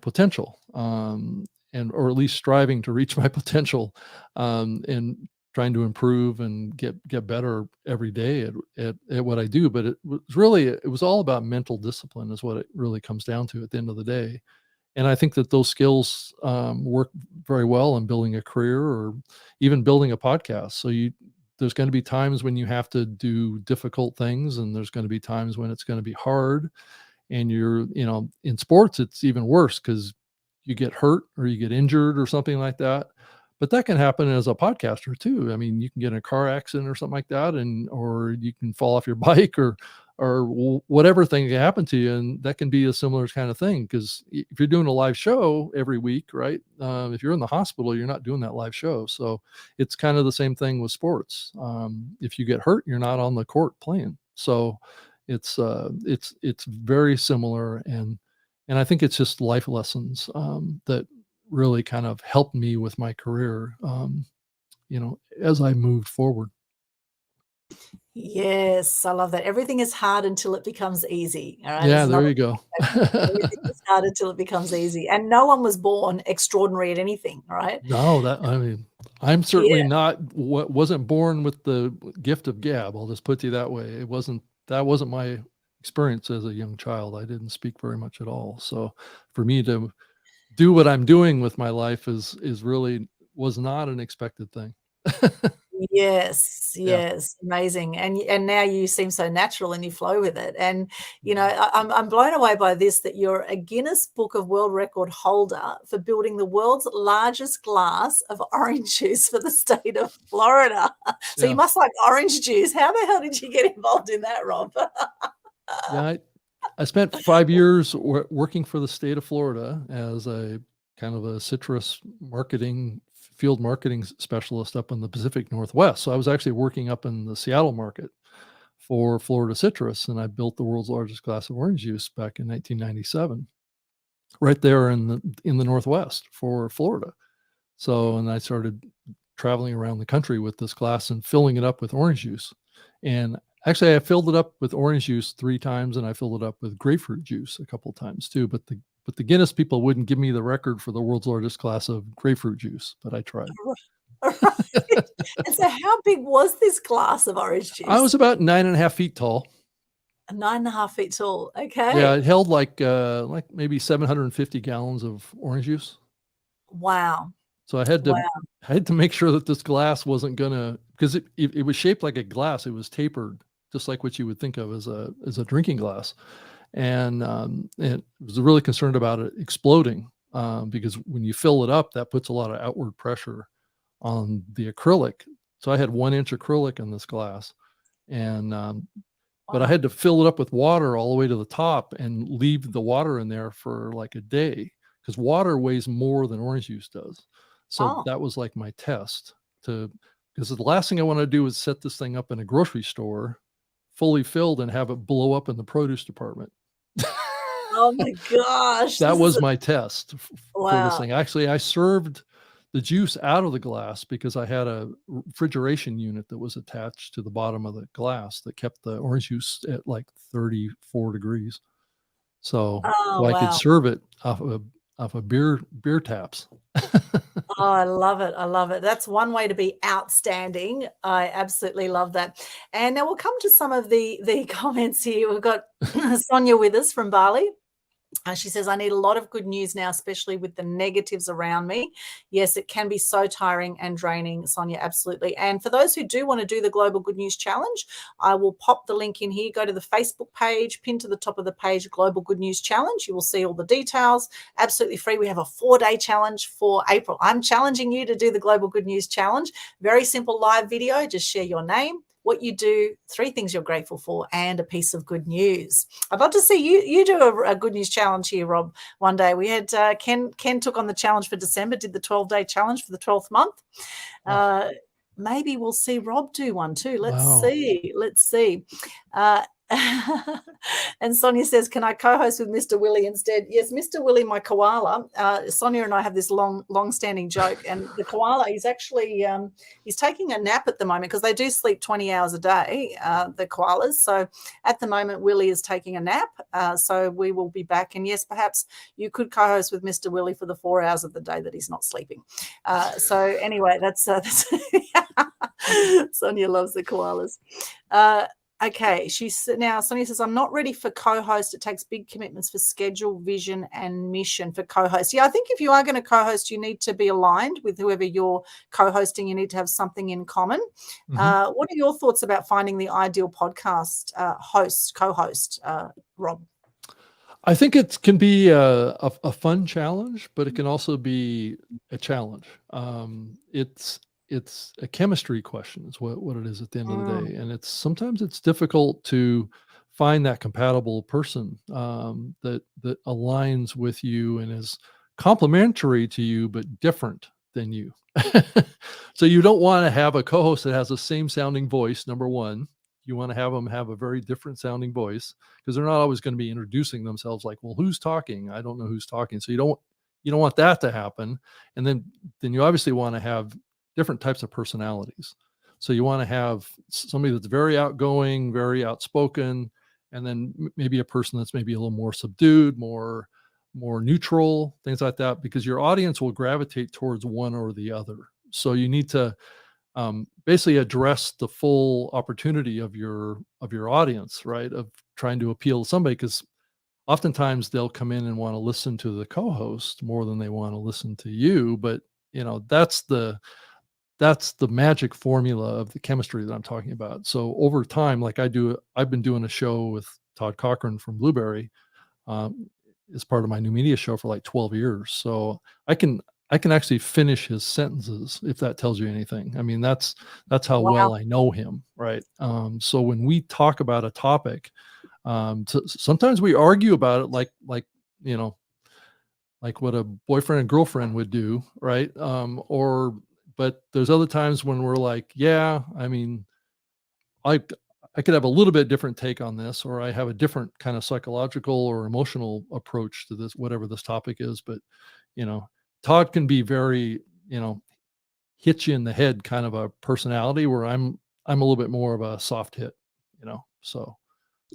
potential, and or at least striving to reach my potential, and trying to improve and get better every day at what I do. But it was all about mental discipline is what it really comes down to at the end of the day. And I think that those skills work very well in building a career or even building a podcast. There's going to be times when you have to do difficult things, and there's going to be times when it's going to be hard. And in sports, it's even worse because you get hurt or you get injured or something like that. But that can happen as a podcaster too. I mean, you can get in a car accident or something like that, or you can fall off your bike or whatever thing can happen to you, and that can be a similar kind of thing. Because if you're doing a live show every week, right? If you're in the hospital, you're not doing that live show. So it's kind of the same thing with sports. If you get hurt, you're not on the court playing. So it's very similar, and I think it's just life lessons that really kind of helped me with my career, as I moved forward. Yes, I love that. Everything is hard until it becomes easy. All right. Yeah, It's not there you go. everything is hard until it becomes easy. And no one was born extraordinary at anything, right? No, I mean, I'm certainly Yeah. not wasn't born with the gift of gab. I'll just put you that way. That wasn't my experience as a young child. I didn't speak very much at all. So for me to do what I'm doing with my life is really was not an expected thing. Yes, Yeah. yes, amazing, and now you seem so natural and you flow with it, and, I'm blown away by this, that you're a Guinness Book of World Record holder for building the world's largest glass of orange juice for the state of Florida. So you Yeah. must like orange juice. How the hell did you get involved in that, Rob? Yeah. I spent 5 years working for the state of Florida as a kind of a citrus field marketing specialist up in the Pacific Northwest. So I was actually working up in the Seattle market for Florida citrus, and I built the world's largest glass of orange juice back in 1997, right there in the Northwest for Florida. So, and I started traveling around the country with this glass and filling it up with orange juice. And actually, I filled it up with orange juice 3 times, and I filled it up with grapefruit juice a couple times too. But the Guinness people wouldn't give me the record for the world's largest glass of grapefruit juice, but I tried. Right. And so how big was this glass of orange I was juice? about 9.5 feet tall. 9.5 feet tall. Yeah, Okay. it held like maybe 750 gallons of orange juice. Wow. So Wow. I had to make sure that this glass wasn't gonna, because it was shaped like a glass. It was tapered, just like what you would think of as a drinking glass. And it was really concerned about it exploding, because when you fill it up, that puts a lot of outward pressure on the acrylic. So I had 1 inch acrylic in this glass, and but I Wow. had to fill it up with water all the way to the top and leave the water in there for like a day, because water weighs more than orange juice does. So Oh. that was like my test, because the last thing I want to do is set this thing up in a grocery store fully filled and have it blow up in the produce department. Oh my gosh, That this is was my test for this wow. thing. Actually, I served the juice out of the glass because I had a refrigeration unit that was attached to the bottom of the glass that kept the orange juice at like 34 degrees. So Oh, I could wow. serve it off of beer taps. Oh, I love it, I love it. That's one way to be outstanding. I absolutely love that. And now we'll come to some of the comments here. We've got Sonia with us from Bali. She says, I need a lot of good news now, especially with the negatives around me. Yes, it can be so tiring and draining, Sonia, absolutely. And for those who do want to do the Global Good News Challenge, I will pop the link in here. Go to the Facebook page, pin to the top of the page, Global Good News Challenge. You will see all the details. Absolutely free. We have a 4-day challenge for April. I'm challenging you to do the Global Good News Challenge. Very simple live video. Just share your name, what you do, 3 things you're grateful for, and a piece of good news. I'd love to see you do a good news challenge here, Rob. One day we had Ken took on the challenge for December, did the 12-day challenge for the 12th month. Oh, Maybe we'll see Rob do one too. Let's wow. see. Let's see. Uh, and Sonia says, can I co-host with Mr. Willie instead? Yes, Mr. Willie, my koala. Sonia and I have this long-standing joke, and the koala, he's actually he's taking a nap at the moment because they do sleep 20 hours a day, the koalas. So at the moment, Willie is taking a nap. So we will be back. And yes, perhaps you could co-host with Mr. Willie for the 4 hours of the day that he's not sleeping. So anyway, that's Sonia loves the koalas. Okay, now Sonia says, I'm not ready for co-host. It takes big commitments for schedule, vision, and mission for co-host. Yeah, I think if you are going to co-host, you need to be aligned with whoever you're co-hosting. You need to have something in common. Mhm. What are your thoughts about finding the ideal podcast co-host, Rob? I think it can be a fun challenge, but it can also be a challenge. It's a chemistry question is what it is at the end of the Mm, day. And sometimes it's difficult to find that compatible person that aligns with you and is complementary to you, but different than you. So you don't want to have a co-host that has the same sounding voice, number one. You want to have them have a very different sounding voice because they're not always going to be introducing themselves like, well, who's talking? I don't know who's talking. So you don't want that to happen. And then you obviously want to have different types of personalities. So you want to have somebody that's very outgoing, very outspoken, and then maybe a person that's maybe a little more subdued, more neutral, things like that, because your audience will gravitate towards one or the other. So you need to basically address the full opportunity of your audience, right? Of trying to appeal to somebody, because oftentimes they'll come in and want to listen to the co-host more than they want to listen to you. But that's the magic formula of the chemistry that I'm talking about. So over time, like I've been doing a show with Todd Cochrane from Blueberry as part of my new media show for like 12 years. So I can actually finish his sentences, if that tells you anything. I mean, that's how wow. well I know him, right? So when we talk about a topic, sometimes we argue about it you know, like what a boyfriend and girlfriend would do, right? But there's other times when we're like, yeah, I mean, I I could have a little bit different take on this, or I have a different kind of psychological or emotional approach to this, whatever this topic is. But you know, Todd can be very, hit you in the head kind of a personality, where I'm a little bit more of a soft hit, so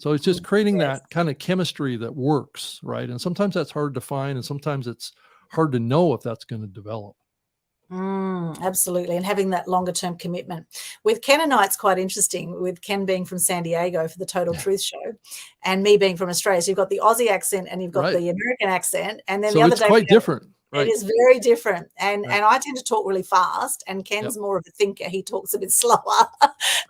it's just creating Yes. that kind of chemistry that works, right? And sometimes that's hard to find, and sometimes it's hard to know if that's going to develop. Absolutely. And having that longer term commitment. With Ken and I, it's quite interesting, with Ken being from San Diego for the Total Truth Show and me being from Australia. So you've got the Aussie accent and you've got Right. the American accent. And then the So other it's day, quite different, it right? is very different. And Right. I tend to talk really fast, and Yep. Ken's more of a thinker. He talks a bit slower.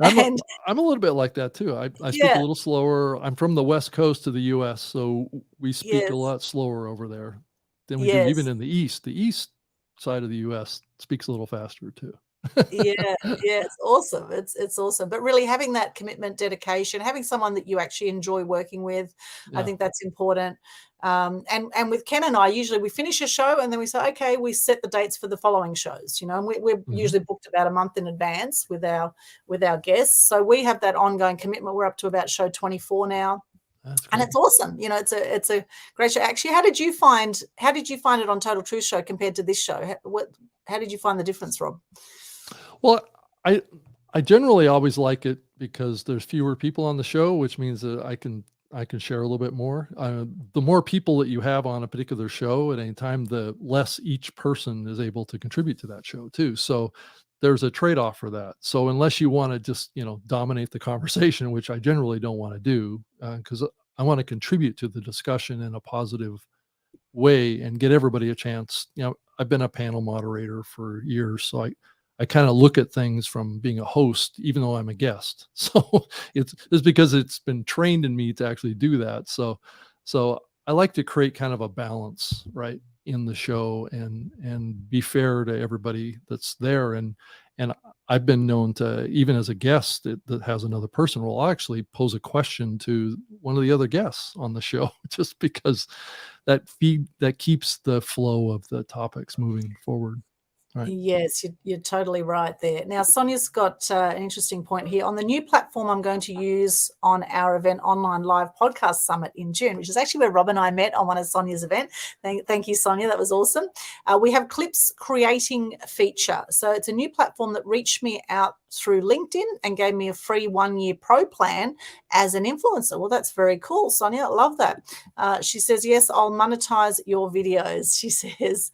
I'm a, And I'm a little bit like that too. I speak a yeah, little slower. I'm from the West Coast of the US, so we speak a yes, lot slower over there than we do even yes. in the East. The East side of the US speaks a little faster too. Yeah, yeah, it's awesome. It's awesome. But really having that commitment, dedication, having someone that you actually enjoy working with, I Yeah. think that's important. And with Ken and I, usually we finish a show and then we say, okay, we set the dates for the following shows, and we're Mhm. usually booked about a month in advance with our guests. So we have that ongoing commitment. We're up to about show 24 now. That's And great. it's awesome. It's a great show. Actually, how did you find it on Total Truth Show compared to this show? How did you find the difference, Rob? Well, I I generally always like it because there's fewer people on the show, which means that I can share a little bit more. The more people that you have on a particular show at any time, the less each person is able to contribute to that show too. So there's a trade-off for that. So unless you want to just dominate the conversation, which I generally don't want to do, because I want to contribute to the discussion in a positive way and get everybody a chance. I've been a panel moderator for years, so I kind of look at things from being a host, even though I'm a guest. So it's because it's been trained in me to actually do that. So I like to create kind of a balance, right, in the show and be fair to everybody that's there. And I've been known to, even as a guest that has another person, will actually pose a question to one of the other guests on the show, just because that keeps the flow of the topics moving forward. Right. Yes, you're totally right there. Now, Sonia's got an interesting point here. On the new platform I'm going to use on our event, Online Live Podcast Summit in June, which is actually where Rob and I met on one of Sonia's events. Thank you, Sonia. That was awesome. We have Clips Creating feature. So it's a new platform that reached me out through LinkedIn and gave me a free 1-year pro plan as an influencer. Well, that's very cool, Sonia. I love that. She says, yes, I'll monetize your videos. She says,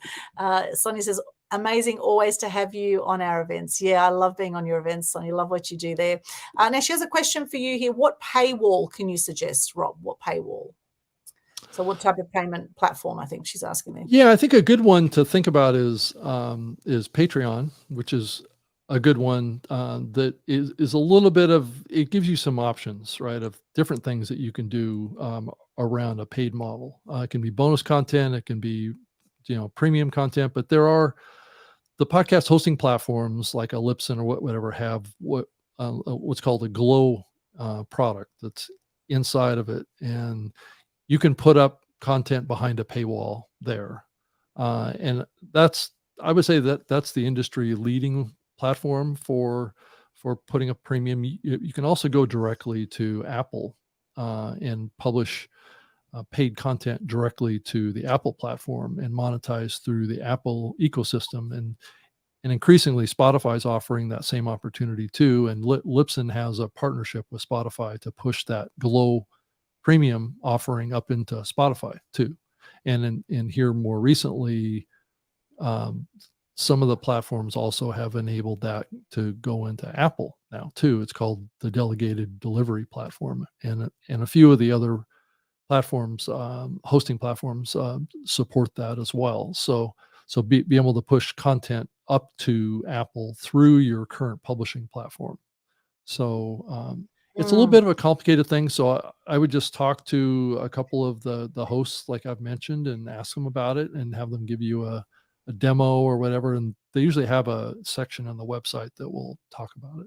Sonia says, amazing always to have you on our events. Yeah, I love being on your events, Sonia. Love what you do there. Now, she has a question for you here. What paywall can you suggest, Rob? What paywall? So what type of payment platform, I think she's asking me. Yeah, I think a good one to think about is Patreon, which is a good one that is a little bit of, it gives you some options, right, of different things that you can do around a paid model. It can be bonus content, it can be, premium content, but there are the podcast hosting platforms like a Libsyn or whatever have what's called a Glow product that's inside of it, and you can put up content behind a paywall there, and I would say that's the industry leading platform for putting up premium. You can also go directly to Apple and publish paid content directly to the Apple platform and monetize through the Apple ecosystem. And increasingly, Spotify's offering that same opportunity too. And Libsyn has a partnership with Spotify to push that Glow premium offering up into Spotify too. And here more recently, some of the platforms also have enabled that to go into Apple now too. It's called the Delegated Delivery Platform, and a few of the other platforms, hosting platforms, support that as well. So be able to push content up to Apple through your current publishing platform. So it's a little bit of a complicated thing. So I would just talk to a couple of the hosts, like I've mentioned, and ask them about it and have them give you a demo or whatever. And they usually have a section on the website that will talk about it.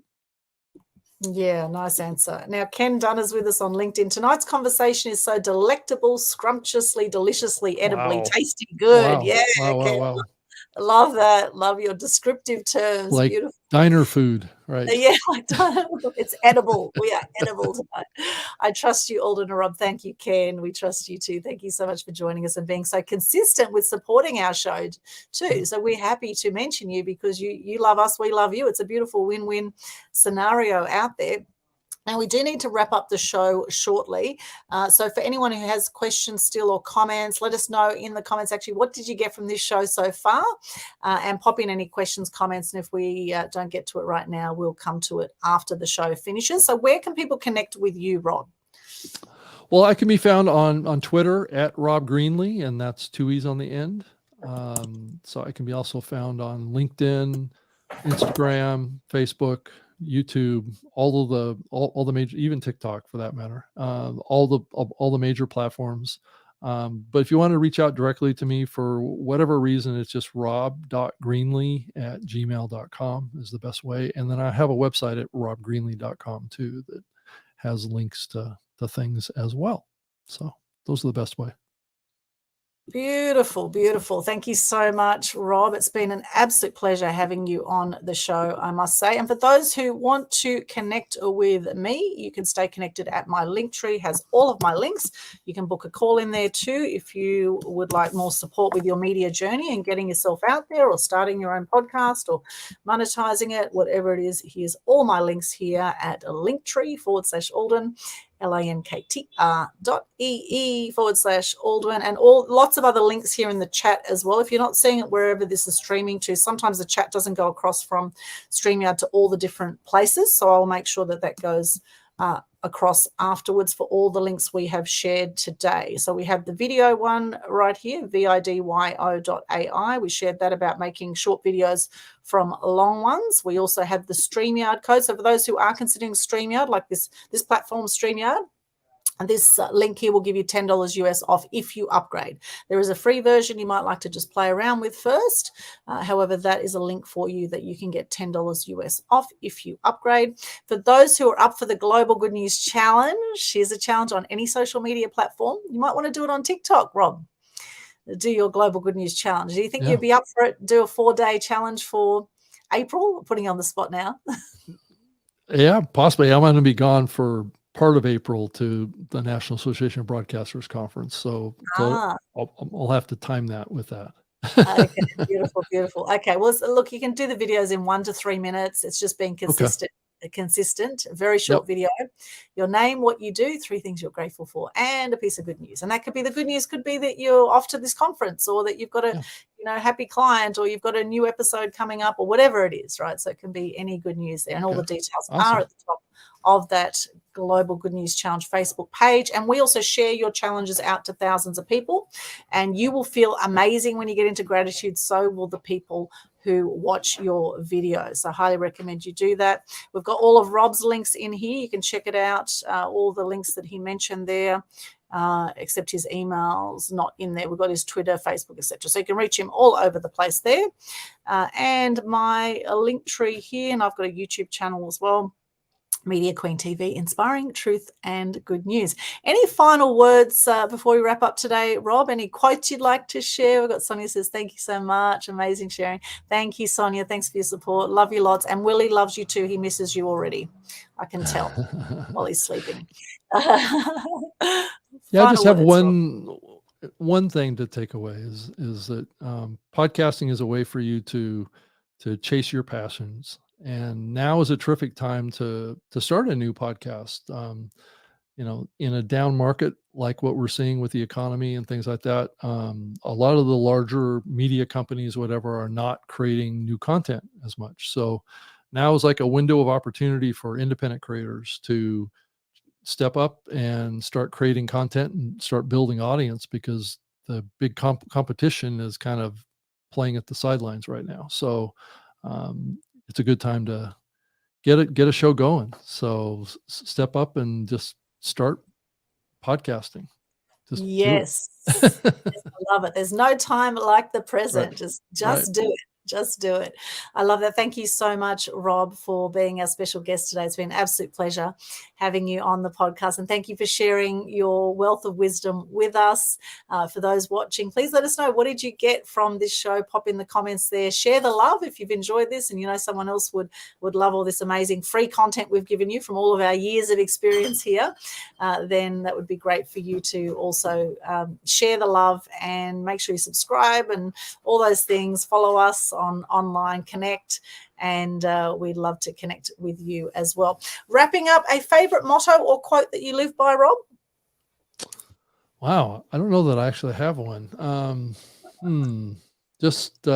Yeah, nice answer. Now, Ken Dunn is with us on LinkedIn. Tonight's conversation is so delectable, scrumptiously, deliciously, edibly, Wow. tasty, good. Wow. Yeah, Wow. Ken. Wow. Love that. Love your descriptive terms. Like Beautiful. diner food, right? Yeah, it's edible. We are edible tonight. I trust you, Aldwyn and Rob. Thank you, Ken. We trust you too. Thank you so much for joining us and being so consistent with supporting our show too. So we're happy to mention you because you love us, we love you. It's a beautiful win-win scenario out there. Now, we do need to wrap up the show shortly. So for anyone who has questions still or comments, let us know in the comments, actually, what did you get from this show so far? And pop in any questions, comments. And if we don't get to it right now, we'll come to it after the show finishes. So where can people connect with you, Rob? Well, I can be found on Twitter at Rob Greenlee, and that's 2 E's on the end. So I can be also found on LinkedIn, Instagram, Facebook, YouTube, all the major, even TikTok for that matter, all the major platforms. But if you want to reach out directly to me for whatever reason, it's just rob.greenlee@gmail.com is the best way. And then I have a website at robgreenlee.com too that has links to things as well. So those are the best way. Beautiful, beautiful. Thank you so much, Rob. It's been an absolute pleasure having you on the show, I must say. And for those who want to connect with me, you can stay connected at my Linktree, has all of my links. You can book a call in there too if you would like more support with your media journey and getting yourself out there or starting your own podcast or monetizing it, whatever it is. Here's all my links here at Linktree/Aldwyn. linktr.ee/Aldwyn, and lots of other links here in the chat as well. If you're not seeing it wherever this is streaming to, sometimes the chat doesn't go across from StreamYard to all the different places. So I'll make sure that goes across afterwards for all the links we have shared today. So we have the video one right here, vidyo.ai. We shared that about making short videos from long ones. We also have the StreamYard code. So for those who are considering StreamYard, like this platform StreamYard, and this link here will give you $10 US off if you upgrade. There is a free version you might like to just play around with first. However, that is a link for you that you can get $10 US off if you upgrade. For those who are up for the Global Good News Challenge, here's a challenge on any social media platform. You might want to do it on TikTok, Rob. Do your Global Good News Challenge. Do you think you'd be up for it? Do a 4-day challenge for April? I'm putting you on the spot now. Yeah, possibly. I'm going to be gone for part of April to the National Association of Broadcasters Conference. So I'll have to time that with that. Okay, beautiful, beautiful. Okay, well, look, you can do the videos in 1 to 3 minutes. It's just being consistent. Okay. Consistent, very short video. Your name, what you do, 3 things you're grateful for, and a piece of good news. And that could be, the good news could be that you're off to this conference, or that you've got a happy client, or you've got a new episode coming up, or whatever it is, right? So it can be any good news there. And all the details are at the top of that Global Good News Challenge Facebook page. And we also share your challenges out to thousands of people, and you will feel amazing when you get into gratitude. So will the people who watch your videos. So I highly recommend you do that. We've got all of Rob's links in here. You can check it out, all the links that he mentioned there. Except his email's not in there. We've got his Twitter, Facebook, etc. So you can reach him all over the place there. And my link tree here, and I've got a YouTube channel as well, Media Queen TV, inspiring truth and good news. Any final words before we wrap up today, Rob? Any quotes you'd like to share? We've got Sonia says, thank you so much. Amazing sharing. Thank you, Sonia. Thanks for your support. Love you lots. And Willie loves you too. He misses you already. I can tell while he's sleeping. Yeah, I just have words, one thing to take away is that podcasting is a way for you to chase your passions. And now is a terrific time to start a new podcast. In a down market like what we're seeing with the economy and things like that, a lot of the larger media companies, whatever, are not creating new content as much. So now is like a window of opportunity for independent creators to step up and start creating content and start building audience, because the big competition is kind of playing at the sidelines right now. So it's a good time to get a show going. So step up and just start podcasting. Just yes. Yes, I love it. There's no time like the present. Right. Just do it. Just do it. I love that. Thank you so much, Rob, for being our special guest today. It's been an absolute pleasure having you on the podcast. And thank you for sharing your wealth of wisdom with us. For those watching, please let us know, what did you get from this show? Pop in the comments there. Share the love if you've enjoyed this and you know someone else would love all this amazing free content we've given you from all of our years of experience here. Then that would be great for you to also share the love, and make sure you subscribe and all those things. Follow us on online, connect, and we'd love to connect with you as well. Wrapping up, a favorite motto or quote that you live by, Rob? Wow, I don't know that I actually have one. Just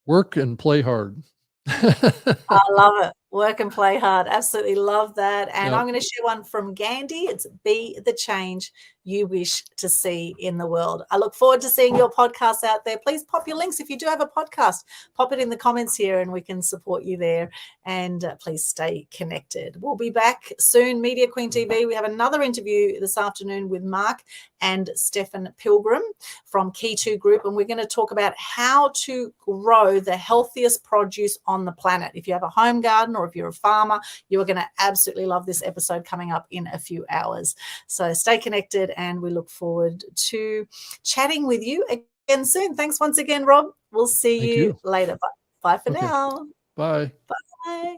work and play hard. I love it. Work and play hard. Absolutely love that. And Yep. I'm going to share one from Gandhi. It's be the change you wish to see in the world. I look forward to seeing your podcast out there. Please pop your links. If you do have a podcast, pop it in the comments here and we can support you there. And please stay connected. We'll be back soon. Media Queen TV. We have another interview this afternoon with Mark and Stefan Pilgrim from Key2 Group. And we're going to talk about how to grow the healthiest produce on the planet. If you have a home garden or if you're a farmer, you are going to absolutely love this episode coming up in a few hours. So stay connected, and we look forward to chatting with you again soon. Thanks once again, Rob. We'll see you later. Bye for now. Bye. Bye.